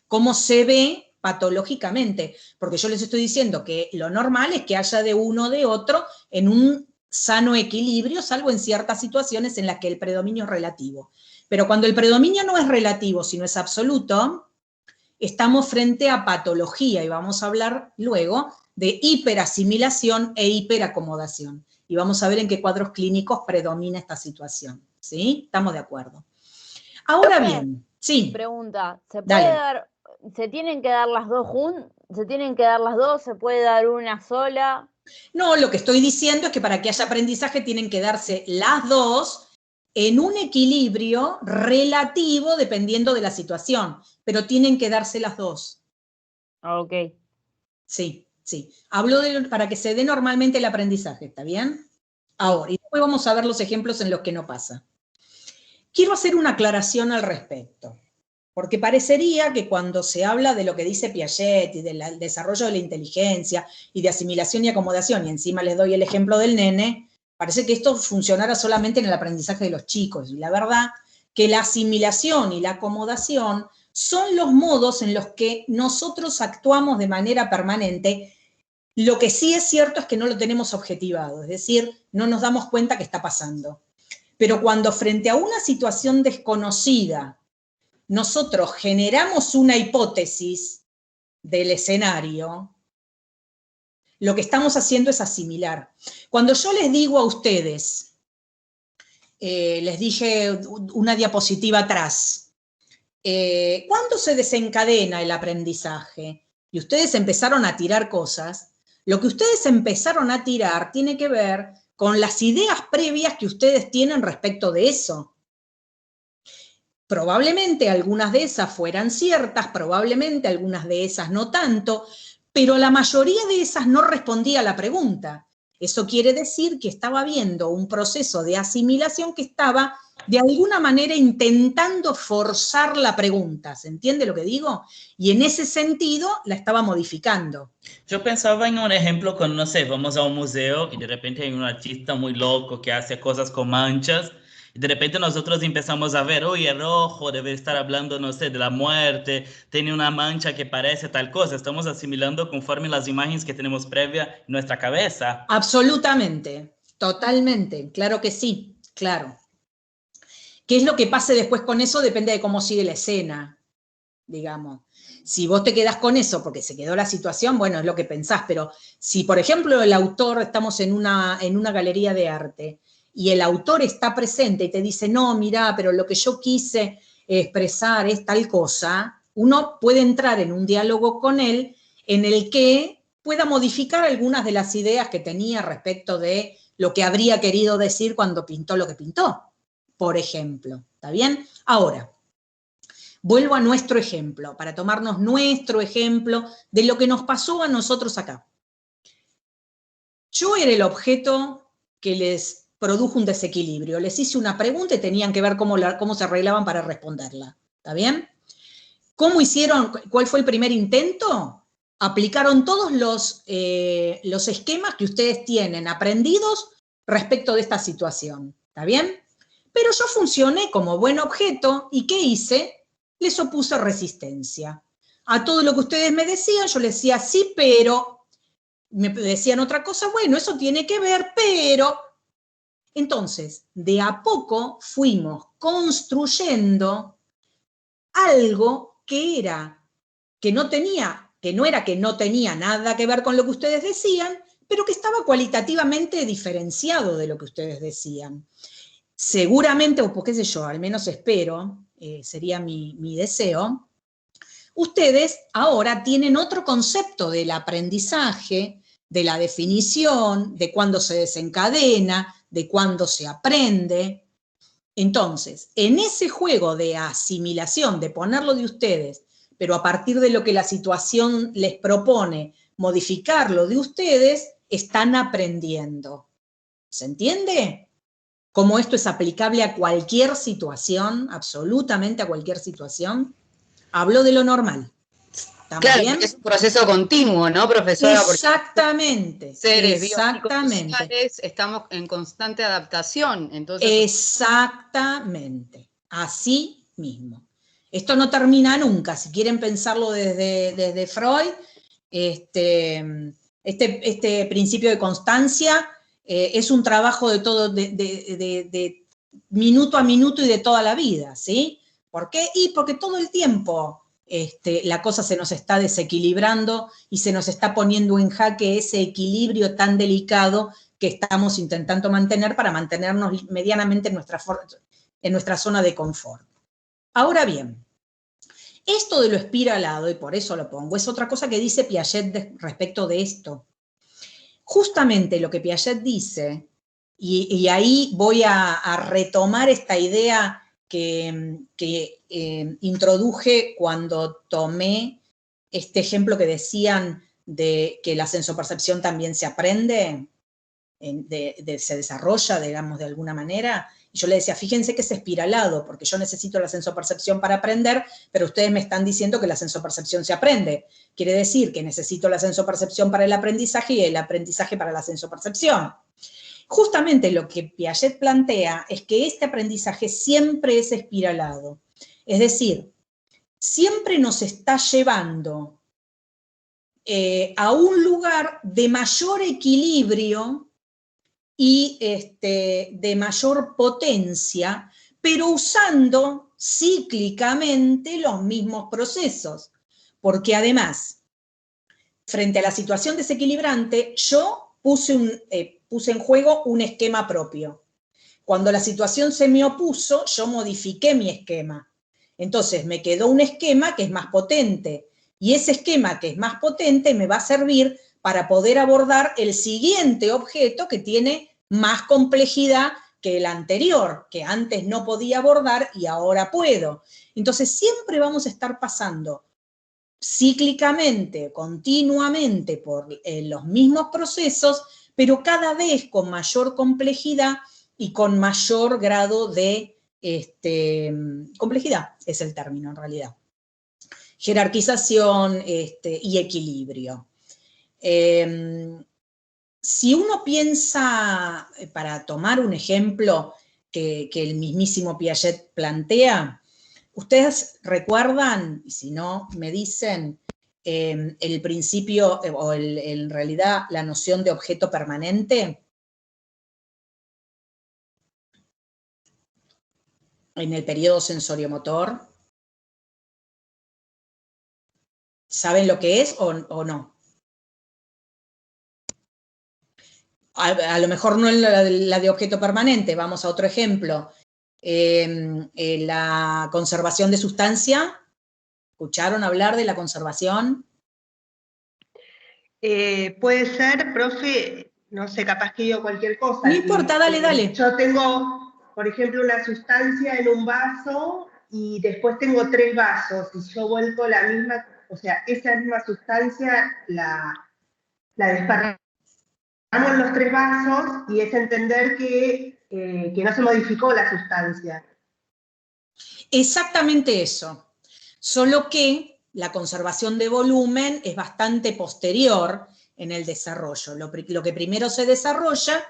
Cómo se ve patológicamente, porque yo les estoy diciendo que lo normal es que haya de uno o de otro en un sano equilibrio, salvo en ciertas situaciones en las que el predominio es relativo. Pero cuando el predominio no es relativo, sino es absoluto, estamos frente a patología, y vamos a hablar luego de hiperasimilación e hiperacomodación. Y vamos a ver en qué cuadros clínicos predomina esta situación. ¿Sí? ¿Estamos de acuerdo? Ahora bien, sí. Pregunta, ¿se tienen que dar las dos juntas? ¿Se tienen que dar las dos? ¿Se puede dar una sola? No, lo que estoy diciendo es que para que haya aprendizaje tienen que darse las dos en un equilibrio relativo dependiendo de la situación, pero tienen que darse las dos. Ok. Sí. Hablo para que se dé normalmente el aprendizaje, ¿está bien? Ahora, y después vamos a ver los ejemplos en los que no pasa. Quiero hacer una aclaración al respecto, porque parecería que cuando se habla de lo que dice Piaget y del desarrollo de la inteligencia y de asimilación y acomodación, y encima les doy el ejemplo del nene, parece que esto funcionara solamente en el aprendizaje de los chicos, y la verdad que la asimilación y la acomodación son los modos en los que nosotros actuamos de manera permanente. Lo que sí es cierto es que no lo tenemos objetivado, es decir, no nos damos cuenta que está pasando. Pero cuando frente a una situación desconocida, nosotros generamos una hipótesis del escenario, lo que estamos haciendo es asimilar. Cuando yo les digo a ustedes, les dije una diapositiva atrás, ¿cuándo se desencadena el aprendizaje? Y ustedes empezaron a tirar cosas. Lo que ustedes empezaron a tirar tiene que ver con las ideas previas que ustedes tienen respecto de eso. Probablemente algunas de esas fueran ciertas, probablemente algunas de esas no tanto, pero la mayoría de esas no respondía a la pregunta. Eso quiere decir que estaba habiendo un proceso de asimilación que estaba de alguna manera intentando forzar la pregunta. ¿Se entiende lo que digo? Y en ese sentido la estaba modificando. Yo pensaba en un ejemplo con, no sé, vamos a un museo y de repente hay un artista muy loco que hace cosas con manchas y de repente nosotros empezamos a ver, uy, es rojo, debe estar hablando, no sé, de la muerte, tiene una mancha que parece tal cosa. Estamos asimilando conforme las imágenes que tenemos previa en nuestra cabeza. Absolutamente, totalmente, claro que sí, claro. ¿Qué es lo que pase después con eso? Depende de cómo sigue la escena, digamos. Si vos te quedás con eso porque se quedó la situación, bueno, es lo que pensás, pero si, por ejemplo, el autor, estamos en una galería de arte, y el autor está presente y te dice, no, mirá, pero lo que yo quise expresar es tal cosa, uno puede entrar en un diálogo con él en el que pueda modificar algunas de las ideas que tenía respecto de lo que habría querido decir cuando pintó lo que pintó, por ejemplo. ¿Está bien? Ahora, vuelvo a nuestro ejemplo, para tomarnos nuestro ejemplo de lo que nos pasó a nosotros acá. Yo era el objeto que les produjo un desequilibrio. Les hice una pregunta y tenían que ver cómo se arreglaban para responderla. ¿Está bien? ¿Cómo hicieron? ¿Cuál fue el primer intento? Aplicaron todos los esquemas que ustedes tienen aprendidos respecto de esta situación. ¿Está bien? Pero yo funcioné como buen objeto, ¿y qué hice? Les opuse resistencia. A todo lo que ustedes me decían, yo les decía sí, pero. Me decían otra cosa, bueno, eso tiene que ver, pero. Entonces, de a poco fuimos construyendo algo que no tenía nada que ver con lo que ustedes decían, pero que estaba cualitativamente diferenciado de lo que ustedes decían. Seguramente, o por qué sé yo, al menos espero, sería mi deseo, ustedes ahora tienen otro concepto del aprendizaje, de la definición, de cuándo se desencadena, de cuándo se aprende. Entonces, en ese juego de asimilación, de ponerlo de ustedes, pero a partir de lo que la situación les propone, modificarlo de ustedes, están aprendiendo. ¿Se entiende? Cómo esto es aplicable a cualquier situación, absolutamente a cualquier situación. Hablo de lo normal. Claro, porque es un proceso continuo, ¿no, profesora? Exactamente. Seres exactamente. biopsicosociales estamos en constante adaptación. Entonces... Exactamente. Así mismo. Esto no termina nunca. Si quieren pensarlo desde Freud, este principio de constancia es un trabajo de todo, de minuto a minuto y de toda la vida, ¿sí? ¿Por qué? Y porque todo el tiempo la cosa se nos está desequilibrando y se nos está poniendo en jaque ese equilibrio tan delicado que estamos intentando mantener para mantenernos medianamente en nuestra zona de confort. Ahora bien, esto de lo espiralado, y por eso lo pongo, es otra cosa que dice Piaget respecto de esto. Justamente lo que Piaget dice, y ahí voy a retomar esta idea que introduje cuando tomé este ejemplo que decían de que la sensopercepción también se aprende, se desarrolla, digamos, de alguna manera. Y yo le decía, fíjense que es espiralado, porque yo necesito la sensopercepción para aprender, pero ustedes me están diciendo que la sensopercepción se aprende. Quiere decir que necesito la sensopercepción para el aprendizaje y el aprendizaje para la sensopercepción. Justamente lo que Piaget plantea es que este aprendizaje siempre es espiralado. Es decir, siempre nos está llevando a un lugar de mayor equilibrio y de mayor potencia, pero usando cíclicamente los mismos procesos. Porque además, frente a la situación desequilibrante, yo puse en juego un esquema propio. Cuando la situación se me opuso, yo modifiqué mi esquema. Entonces me quedó un esquema que es más potente. Y ese esquema que es más potente me va a servir para poder abordar el siguiente objeto que tiene más complejidad que el anterior, que antes no podía abordar y ahora puedo. Entonces siempre vamos a estar pasando cíclicamente, continuamente por los mismos procesos, pero cada vez con mayor complejidad y con mayor grado de complejidad, es el término en realidad. Jerarquización y equilibrio. Si uno piensa, para tomar un ejemplo que el mismísimo Piaget plantea, ¿ustedes recuerdan, y si no me dicen, el principio, o en realidad la noción de objeto permanente? En el periodo sensoriomotor. ¿Saben lo que es o no? A lo mejor no es la de objeto permanente, vamos a otro ejemplo. La conservación de sustancia. ¿Escucharon hablar de la conservación? Puede ser, profe, no sé, capaz que digo cualquier cosa. No importa, dale. Yo tengo, por ejemplo, una sustancia en un vaso y después tengo 3 vasos y yo vuelco la misma, o sea, esa misma sustancia la desparramo los 3 vasos y es entender que no se modificó la sustancia. Exactamente eso. Solo que la conservación de volumen es bastante posterior en el desarrollo. Lo que primero se desarrolla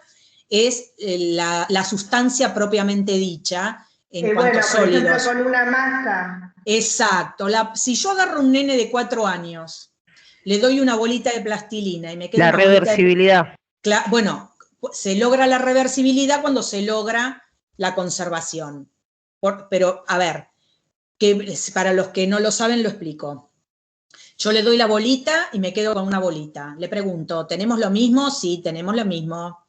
es la sustancia propiamente dicha en cuanto a sólidos. Por ejemplo, con una masa. Exacto. Si yo agarro un nene de 4 años, le doy una bolita de plastilina y me queda La una bolita reversibilidad. bueno, se logra la reversibilidad cuando se logra la conservación. Pero, a ver, que para los que no lo saben lo explico. Yo le doy la bolita y me quedo con una bolita. Le pregunto, ¿tenemos lo mismo? Sí, tenemos lo mismo.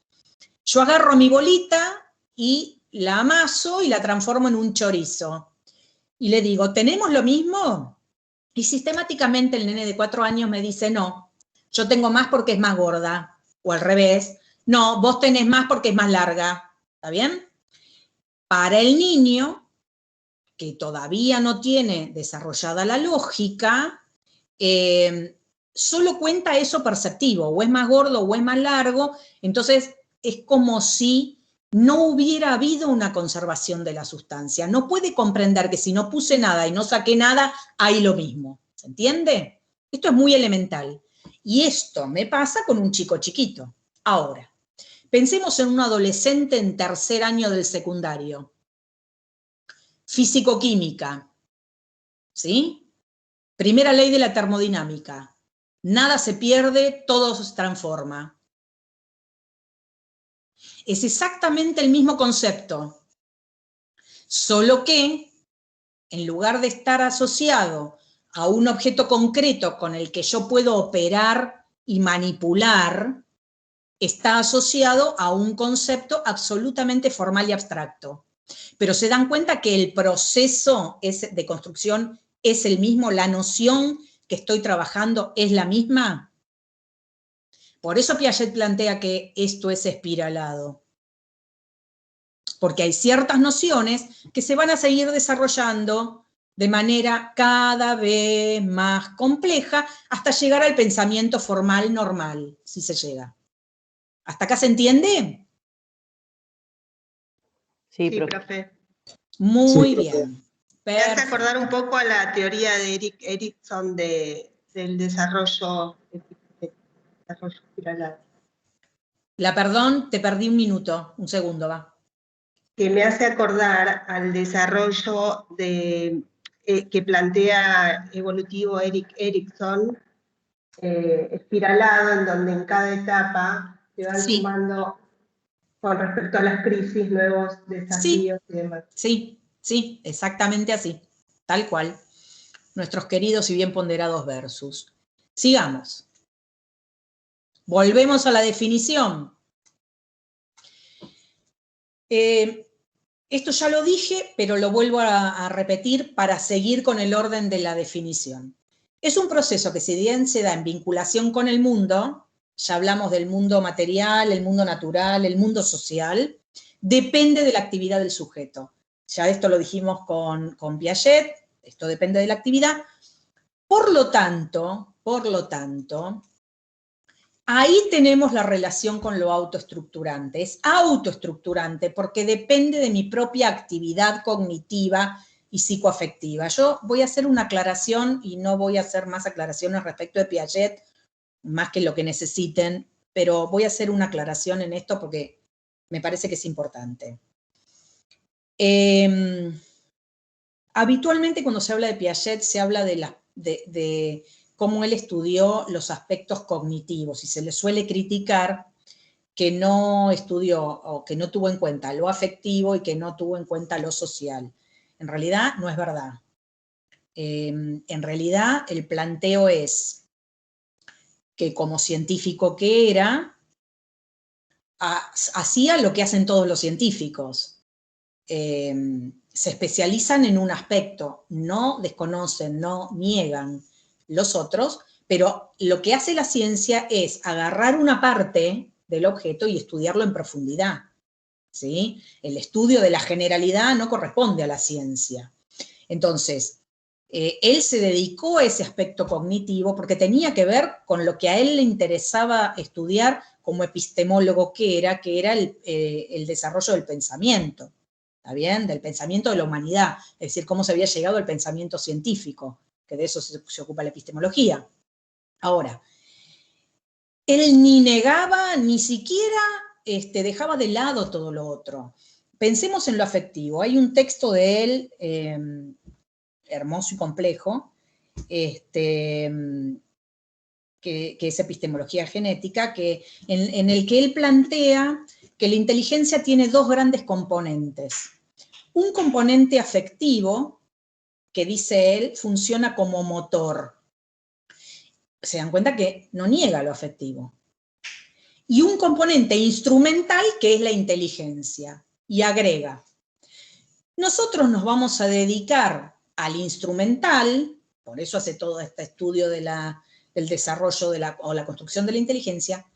Yo agarro mi bolita y la amaso y la transformo en un chorizo. Y le digo, ¿tenemos lo mismo? Y sistemáticamente el nene de 4 años me dice, no, yo tengo más porque es más gorda. O al revés, no, vos tenés más porque es más larga. ¿Está bien? Para el niño, que todavía no tiene desarrollada la lógica, solo cuenta eso perceptivo, o es más gordo o es más largo, entonces es como si no hubiera habido una conservación de la sustancia. No puede comprender que si no puse nada y no saqué nada, hay lo mismo. ¿Se entiende? Esto es muy elemental. Y esto me pasa con un chico chiquito. Ahora, pensemos en un adolescente en 3er año del secundario. Físico-química, ¿sí? Primera ley de la termodinámica. Nada se pierde, todo se transforma. Es exactamente el mismo concepto, solo que en lugar de estar asociado a un objeto concreto con el que yo puedo operar y manipular, está asociado a un concepto absolutamente formal y abstracto. Pero se dan cuenta que el proceso de construcción es el mismo, la noción que estoy trabajando es la misma. Por eso Piaget plantea que esto es espiralado. Porque hay ciertas nociones que se van a seguir desarrollando de manera cada vez más compleja hasta llegar al pensamiento formal normal, si se llega. ¿Hasta acá se entiende? Sí, Sí, profe. profe. Muy bien. Me hace acordar un poco a la teoría de Erik Erikson del desarrollo espiralado. Perdón, te perdí un minuto, un segundo, va. Que me hace acordar al desarrollo que plantea evolutivo Erik Erikson, espiralado, en donde en cada etapa se van sumando con respecto a las crisis, nuevos desafíos y demás. Sí, exactamente así, tal cual. Nuestros queridos y bien ponderados versus. Sigamos. Volvemos a la definición. Esto ya lo dije, pero lo vuelvo a repetir para seguir con el orden de la definición. Es un proceso que si bien se da en vinculación con el mundo, ya hablamos del mundo material, el mundo natural, el mundo social, depende de la actividad del sujeto. Ya esto lo dijimos con Piaget, esto depende de la actividad. Por lo tanto, ahí tenemos la relación con lo autoestructurante. Es autoestructurante porque depende de mi propia actividad cognitiva y psicoafectiva. Yo voy a hacer una aclaración y no voy a hacer más aclaraciones respecto de Piaget, más que lo que necesiten, pero voy a hacer una aclaración en esto porque me parece que es importante. Habitualmente cuando se habla de Piaget se habla de cómo él estudió los aspectos cognitivos y se le suele criticar que no estudió o que no tuvo en cuenta lo afectivo y que no tuvo en cuenta lo social. En realidad no es verdad. En realidad el planteo es que como científico que era, hacía lo que hacen todos los científicos. Se especializan en un aspecto, no desconocen, no niegan los otros, pero lo que hace la ciencia es agarrar una parte del objeto y estudiarlo en profundidad, ¿sí? El estudio de la generalidad no corresponde a la ciencia. Entonces, él se dedicó a ese aspecto cognitivo porque tenía que ver con lo que a él le interesaba estudiar como epistemólogo que era el desarrollo del pensamiento, ¿está bien? Del pensamiento de la humanidad, es decir, cómo se había llegado al pensamiento científico, que de eso se ocupa la epistemología. Ahora, él ni negaba, ni siquiera dejaba de lado todo lo otro. Pensemos en lo afectivo. Hay un texto de él, hermoso y complejo, que es epistemología genética, en el que él plantea que la inteligencia tiene dos grandes componentes. Un componente afectivo, que dice él, funciona como motor. Se dan cuenta que no niega lo afectivo. Y un componente instrumental, que es la inteligencia. Y agrega, nosotros nos vamos a dedicar al instrumental, por eso hace todo este estudio del desarrollo o la construcción de la inteligencia,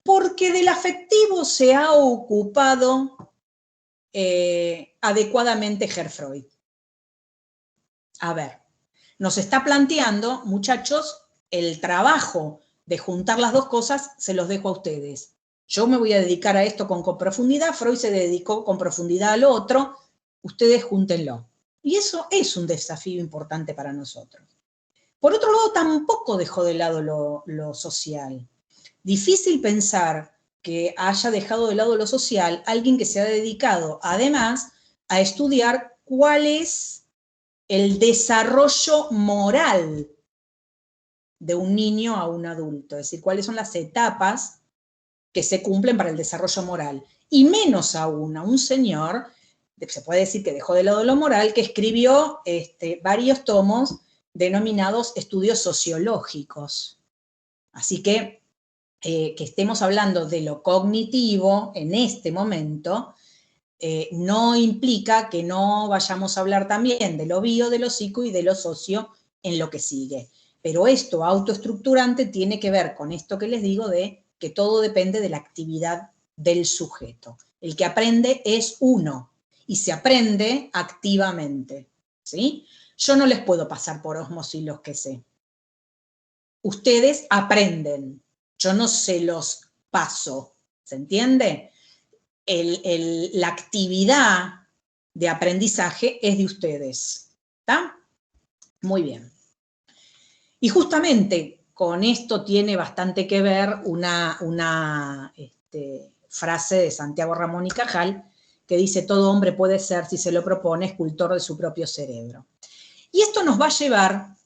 porque del afectivo se ha ocupado adecuadamente Freud. A ver, nos está planteando, muchachos, el trabajo de juntar las dos cosas se los dejo a ustedes. Yo me voy a dedicar a esto con profundidad, Freud se dedicó con profundidad al otro, ustedes júntenlo. Y eso es un desafío importante para nosotros. Por otro lado, tampoco dejó de lado lo social. Difícil pensar que haya dejado de lado lo social alguien que se ha dedicado, además, a estudiar cuál es el desarrollo moral de un niño a un adulto, es decir, cuáles son las etapas que se cumplen para el desarrollo moral. Y menos aún a un señor, se puede decir que dejó de lado lo moral, que escribió varios tomos denominados estudios sociológicos. Así que estemos hablando de lo cognitivo en este momento, no implica que no vayamos a hablar también de lo bio, de lo psico y de lo socio en lo que sigue. Pero esto autoestructurante tiene que ver con esto que les digo de que todo depende de la actividad del sujeto. El que aprende es uno y se aprende activamente, ¿sí? Yo no les puedo pasar por ósmosis los que sé. Ustedes aprenden, yo no se los paso, ¿se entiende? La actividad de aprendizaje es de ustedes, ¿está? Muy bien. Y justamente con esto tiene bastante que ver una frase de Santiago Ramón y Cajal que dice: todo hombre puede ser, si se lo propone, escultor de su propio cerebro. Y esto nos va a llevar,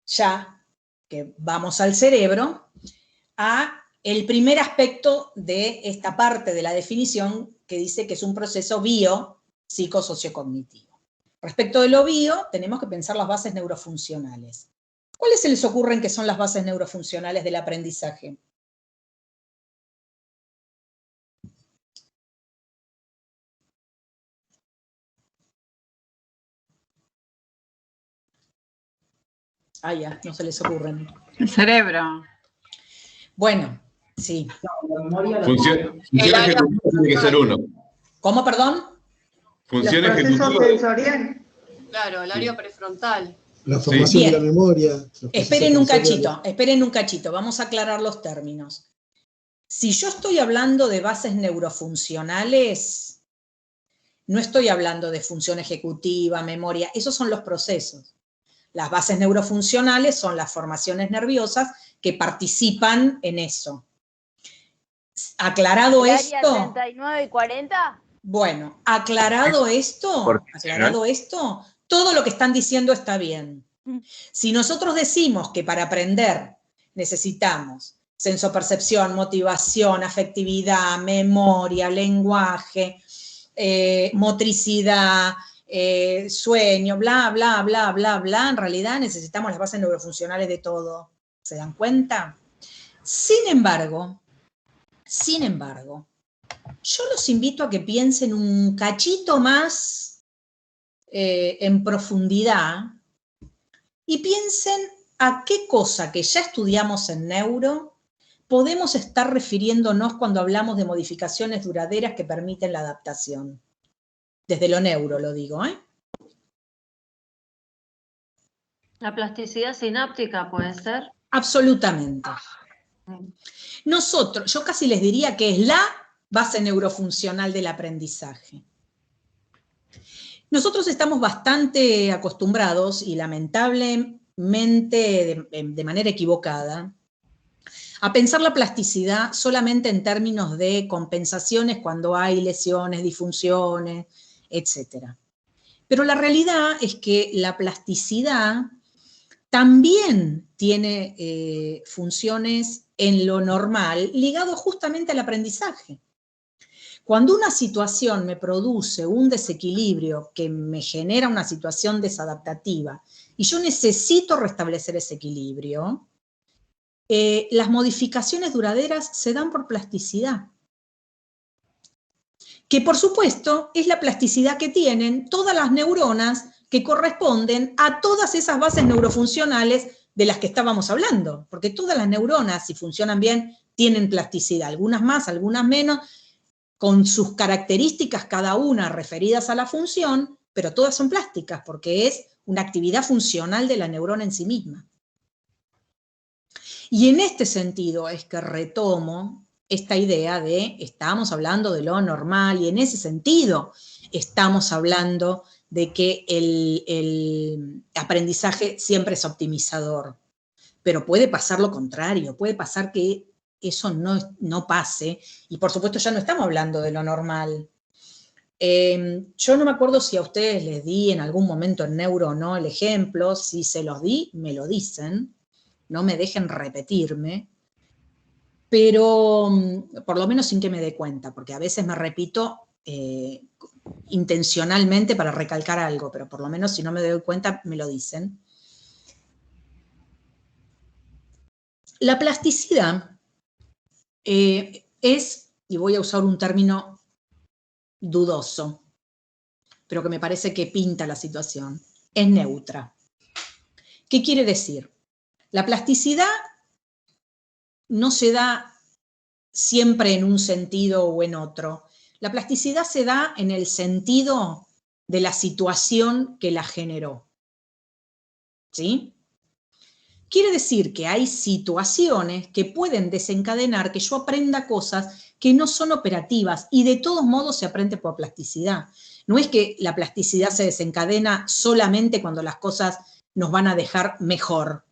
ya que vamos al cerebro, a el primer aspecto de esta parte de la definición que dice que es un proceso bio-psicosociocognitivo. Respecto de lo bio, tenemos que pensar las bases neurofuncionales. ¿Cuáles se les ocurren que son las bases neurofuncionales del aprendizaje? Ah, ya, no se les ocurren. El cerebro. Bueno, sí. Función ejecutiva tiene que ser uno. ¿Cómo, perdón? Función Los procesos ejecutiva. sensoriales. Claro, el área prefrontal. La formación de la memoria. Esperen un cachito, vamos a aclarar los términos. Si yo estoy hablando de bases neurofuncionales, no estoy hablando de función ejecutiva, memoria, esos son los procesos. Las bases neurofuncionales son las formaciones nerviosas que participan en eso. ¿Aclarado esto? ¿Área 39 y 40? Bueno, aclarado esto, todo lo que están diciendo está bien. Si nosotros decimos que para aprender necesitamos sensopercepción, motivación, afectividad, memoria, lenguaje, motricidad, sueño, bla, bla, bla, bla, bla, en realidad necesitamos las bases neurofuncionales de todo. ¿Se dan cuenta? Sin embargo, yo los invito a que piensen un cachito más en profundidad y piensen a qué cosa que ya estudiamos en neuro podemos estar refiriéndonos cuando hablamos de modificaciones duraderas que permiten la adaptación. Desde lo neuro lo digo, ¿eh? La plasticidad sináptica puede ser. Absolutamente. Nosotros, yo casi les diría que es la base neurofuncional del aprendizaje. Nosotros estamos bastante acostumbrados, y lamentablemente de manera equivocada, a pensar la plasticidad solamente en términos de compensaciones cuando hay lesiones, disfunciones, etc. Pero la realidad es que la plasticidad también tiene funciones en lo normal ligado justamente al aprendizaje. Cuando una situación me produce un desequilibrio que me genera una situación desadaptativa y yo necesito restablecer ese equilibrio, las modificaciones duraderas se dan por plasticidad. Que por supuesto es la plasticidad que tienen todas las neuronas que corresponden a todas esas bases neurofuncionales de las que estábamos hablando. Porque todas las neuronas, si funcionan bien, tienen plasticidad. Algunas más, algunas menos, con sus características cada una referidas a la función, pero todas son plásticas porque es una actividad funcional de la neurona en sí misma. Y en este sentido es que retomo esta idea de, estamos hablando de lo normal, y en ese sentido estamos hablando de que el aprendizaje siempre es optimizador. Pero puede pasar lo contrario, puede pasar que eso no pase, y por supuesto ya no estamos hablando de lo normal. Yo no me acuerdo si a ustedes les di en algún momento en Neuro o no el ejemplo. Si se los di, me lo dicen, no me dejen repetirme, pero por lo menos sin que me dé cuenta, porque a veces me repito intencionalmente para recalcar algo, pero por lo menos si no me doy cuenta me lo dicen. La plasticidad es, y voy a usar un término dudoso, pero que me parece que pinta la situación, es neutra. ¿Qué quiere decir? La plasticidad no se da siempre en un sentido o en otro. La plasticidad se da en el sentido de la situación que la generó. ¿Sí? Quiere decir que hay situaciones que pueden desencadenar que yo aprenda cosas que no son operativas, y de todos modos se aprende por plasticidad. No es que la plasticidad se desencadena solamente cuando las cosas nos van a dejar mejor.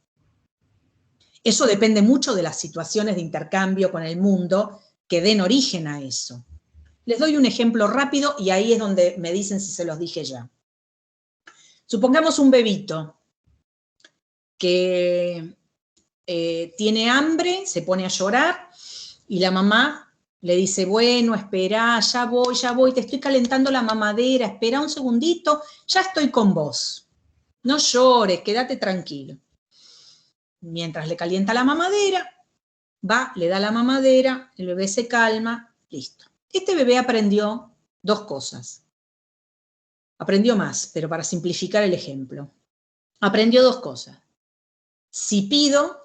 Eso depende mucho de las situaciones de intercambio con el mundo que den origen a eso. Les doy un ejemplo rápido y ahí es donde me dicen si se los dije ya. Supongamos un bebito que tiene hambre, se pone a llorar y la mamá le dice, bueno, espera, ya voy, te estoy calentando la mamadera, espera un segundito, ya estoy con vos. No llores, quédate tranquilo. Mientras le calienta la mamadera, va, le da la mamadera, el bebé se calma, listo. Este bebé aprendió dos cosas. Aprendió más, pero para simplificar el ejemplo. Aprendió dos cosas. Si pido,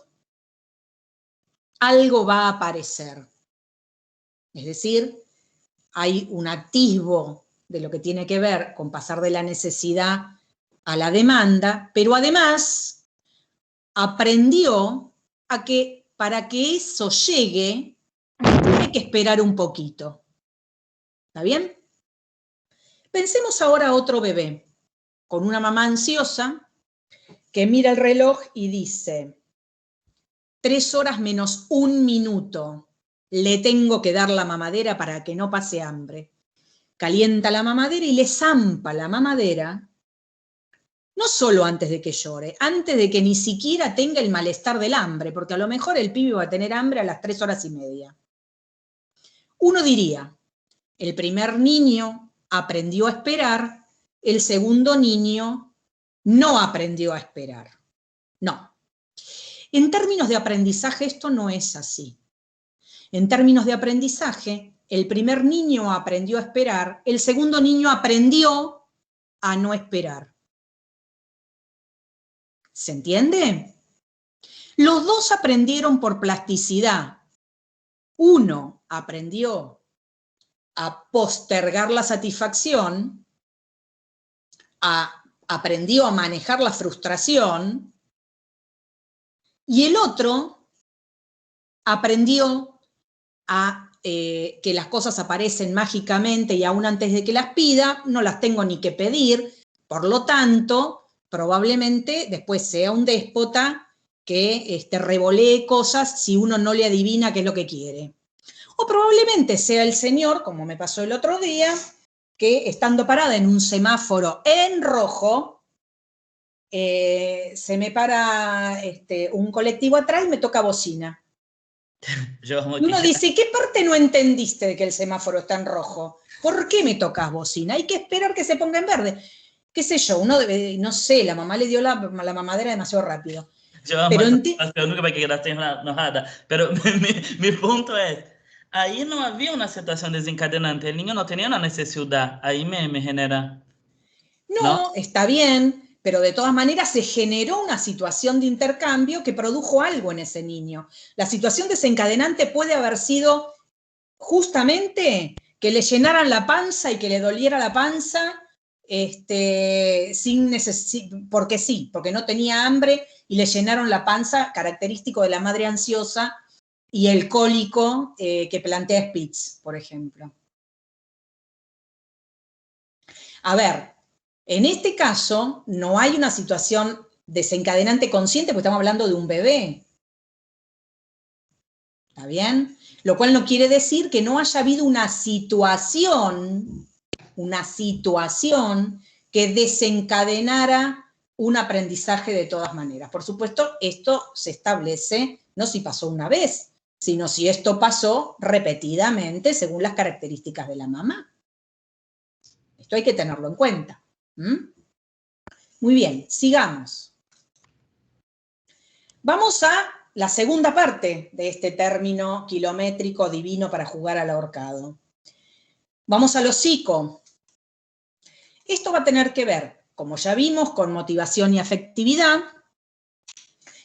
algo va a aparecer. Es decir, hay un atisbo de lo que tiene que ver con pasar de la necesidad a la demanda, pero además aprendió a que para que eso llegue, tiene que esperar un poquito. ¿Está bien? Pensemos ahora a otro bebé, con una mamá ansiosa, que mira el reloj y dice, 3 horas menos 1 minuto, le tengo que dar la mamadera para que no pase hambre. Calienta la mamadera y le zampa la mamadera, no solo antes de que llore, antes de que ni siquiera tenga el malestar del hambre, porque a lo mejor el pibe va a tener hambre a las 3 horas y media. Uno diría, el primer niño aprendió a esperar, el segundo niño no aprendió a esperar. No. En términos de aprendizaje esto no es así. En términos de aprendizaje, el primer niño aprendió a esperar, el segundo niño aprendió a no esperar. ¿Se entiende? Los dos aprendieron por plasticidad. Uno aprendió a postergar la satisfacción, aprendió a manejar la frustración, y el otro aprendió a que las cosas aparecen mágicamente y aún antes de que las pida, no las tengo ni que pedir, por lo tanto, probablemente después sea un déspota que revolee cosas si uno no le adivina qué es lo que quiere. O probablemente sea el señor, como me pasó el otro día, que estando parada en un semáforo en rojo, se me para un colectivo atrás y me toca bocina. Y uno dice, ¿qué parte no entendiste de que el semáforo está en rojo? ¿Por qué me tocas bocina? Hay que esperar que se ponga en verde. ¿Qué sé yo? Uno debe, no sé, la mamá le dio la mamadera demasiado rápido. Pero nunca quedaste enojada. Pero mi punto es, ahí no había una situación desencadenante, el niño no tenía una necesidad, ahí me genera... No, está bien, pero de todas maneras se generó una situación de intercambio que produjo algo en ese niño. La situación desencadenante puede haber sido justamente que le llenaran la panza y que le doliera la panza porque sí, porque no tenía hambre y le llenaron la panza, característico de la madre ansiosa, y el cólico que plantea Spitz, por ejemplo. A ver, en este caso no hay una situación desencadenante consciente porque estamos hablando de un bebé. ¿Está bien? Lo cual no quiere decir que no haya habido una situación que desencadenara un aprendizaje de todas maneras. Por supuesto, esto se establece no si pasó una vez, sino si esto pasó repetidamente según las características de la mamá. Esto hay que tenerlo en cuenta. Muy bien, sigamos. Vamos a la segunda parte de este término kilométrico divino para jugar al ahorcado. Vamos a lo psico. Esto va a tener que ver, como ya vimos, con motivación y afectividad,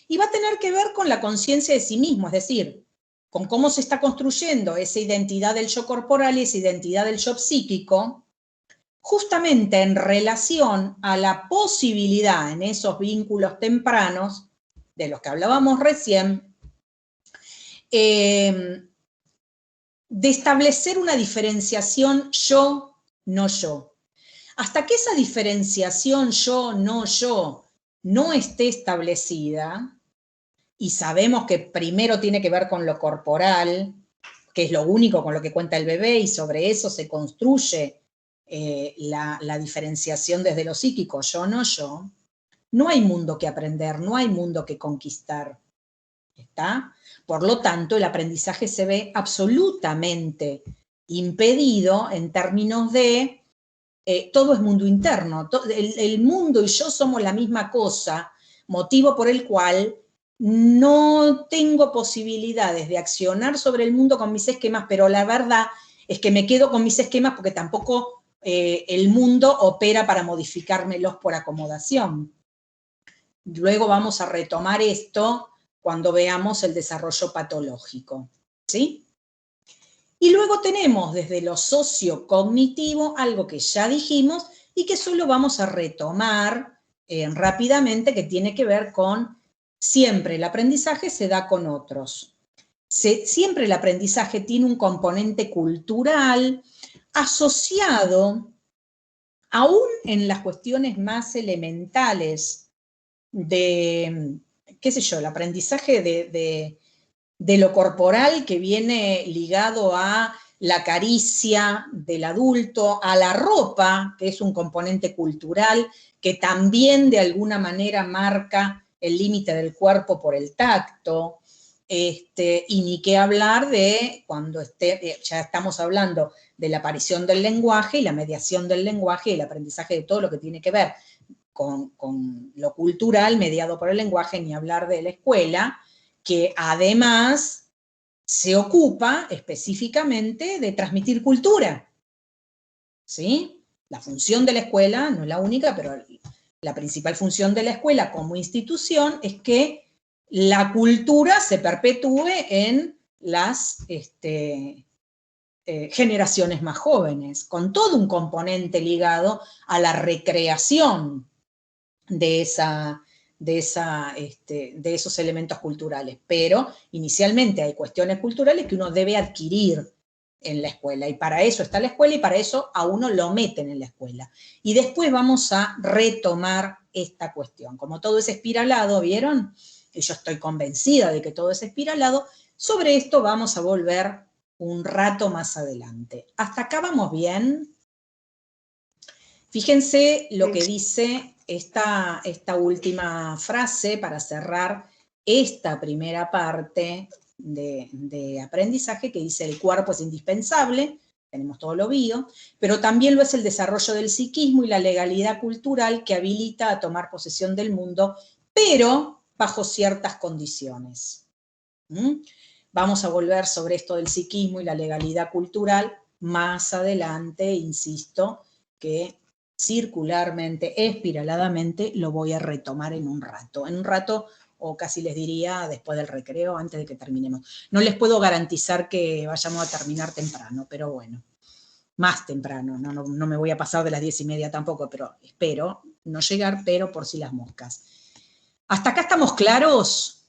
y va a tener que ver con la conciencia de sí mismo, es decir, con cómo se está construyendo esa identidad del yo corporal y esa identidad del yo psíquico, justamente en relación a la posibilidad en esos vínculos tempranos, de los que hablábamos recién, de establecer una diferenciación yo, no yo. Hasta que esa diferenciación yo, no esté establecida, y sabemos que primero tiene que ver con lo corporal, que es lo único con lo que cuenta el bebé, y sobre eso se construye la diferenciación desde lo psíquico, yo, no hay mundo que aprender, no hay mundo que conquistar. ¿Está? Por lo tanto, el aprendizaje se ve absolutamente impedido en términos de todo es mundo interno. El mundo y yo somos la misma cosa, motivo por el cual no tengo posibilidades de accionar sobre el mundo con mis esquemas, pero la verdad es que me quedo con mis esquemas porque tampoco el mundo opera para modificármelos por acomodación. Luego vamos a retomar esto cuando veamos el desarrollo patológico, ¿sí? Y luego tenemos desde lo sociocognitivo algo que ya dijimos y que solo vamos a retomar rápidamente, que tiene que ver con siempre el aprendizaje se da con otros. Siempre el aprendizaje tiene un componente cultural asociado, aún en las cuestiones más elementales de, qué sé yo, el aprendizaje de lo corporal que viene ligado a la caricia del adulto, a la ropa, que es un componente cultural que también de alguna manera marca el límite del cuerpo por el tacto, y ni qué hablar de cuando ya estamos hablando de la aparición del lenguaje y la mediación del lenguaje y el aprendizaje de todo lo que tiene que ver con lo cultural mediado por el lenguaje, ni hablar de la escuela, que además se ocupa específicamente de transmitir cultura, ¿sí? La función de la escuela, no es la única, pero la principal función de la escuela como institución es que la cultura se perpetúe en las generaciones más jóvenes, con todo un componente ligado a la recreación de esa de esos elementos culturales, pero inicialmente hay cuestiones culturales que uno debe adquirir en la escuela, y para eso está la escuela, y para eso a uno lo meten en la escuela. Y después vamos a retomar esta cuestión. Como todo es espiralado, ¿vieron? Y yo estoy convencida de que todo es espiralado, sobre esto vamos a volver un rato más adelante. ¿Hasta acá vamos bien? Fíjense lo que dice esta última frase para cerrar esta primera parte de aprendizaje, que dice: el cuerpo es indispensable, tenemos todo lo bio, pero también lo es el desarrollo del psiquismo y la legalidad cultural que habilita a tomar posesión del mundo, pero bajo ciertas condiciones. Vamos a volver sobre esto del psiquismo y la legalidad cultural más adelante, insisto, que circularmente, espiraladamente, lo voy a retomar en un rato, o casi les diría después del recreo, antes de que terminemos. No les puedo garantizar que vayamos a terminar temprano, pero bueno, más temprano, no me voy a pasar de las 10:30 tampoco, pero espero no llegar, pero por si las moscas. ¿Hasta acá estamos claros?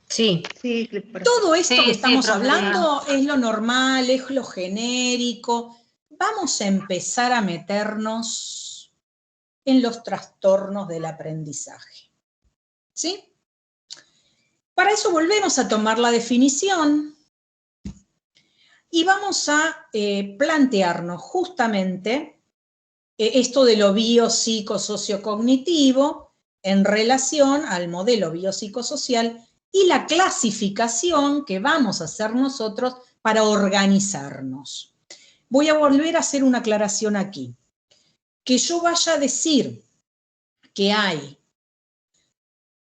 Sí. Todo esto que estamos hablando es lo normal, es lo genérico. Vamos a empezar a meternos en los trastornos del aprendizaje. ¿Sí? Para eso volvemos a tomar la definición y vamos a plantearnos justamente esto de lo biopsicosociocognitivo en relación al modelo biopsicosocial y la clasificación que vamos a hacer nosotros para organizarnos. Voy a volver a hacer una aclaración aquí. Que yo vaya a decir que hay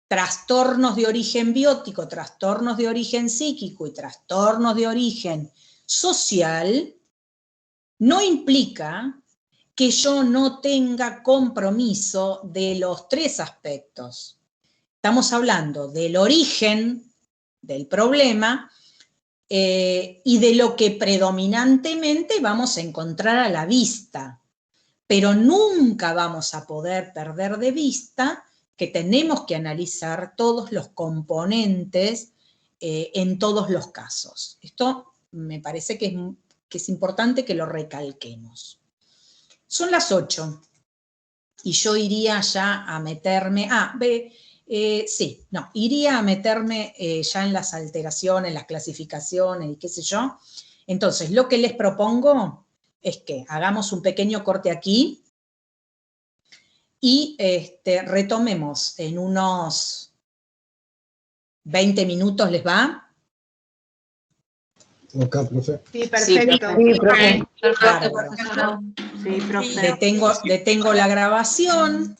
trastornos de origen biótico, trastornos de origen psíquico y trastornos de origen social, no implica que yo no tenga compromiso de los tres aspectos. Estamos hablando del origen del problema y de lo que predominantemente vamos a encontrar a la vista, pero nunca vamos a poder perder de vista que tenemos que analizar todos los componentes en todos los casos. Esto me parece que es importante que lo recalquemos. Son las 8 y yo iría ya a meterme, iría a meterme ya en las alteraciones, en las clasificaciones y qué sé yo. Entonces, lo que les propongo es que hagamos un pequeño corte aquí y retomemos en unos 20 minutos, ¿les va? Ok, profe. Sí, perfecto. Sí, profe. Bárbaro. Sí, profe. Detengo la grabación.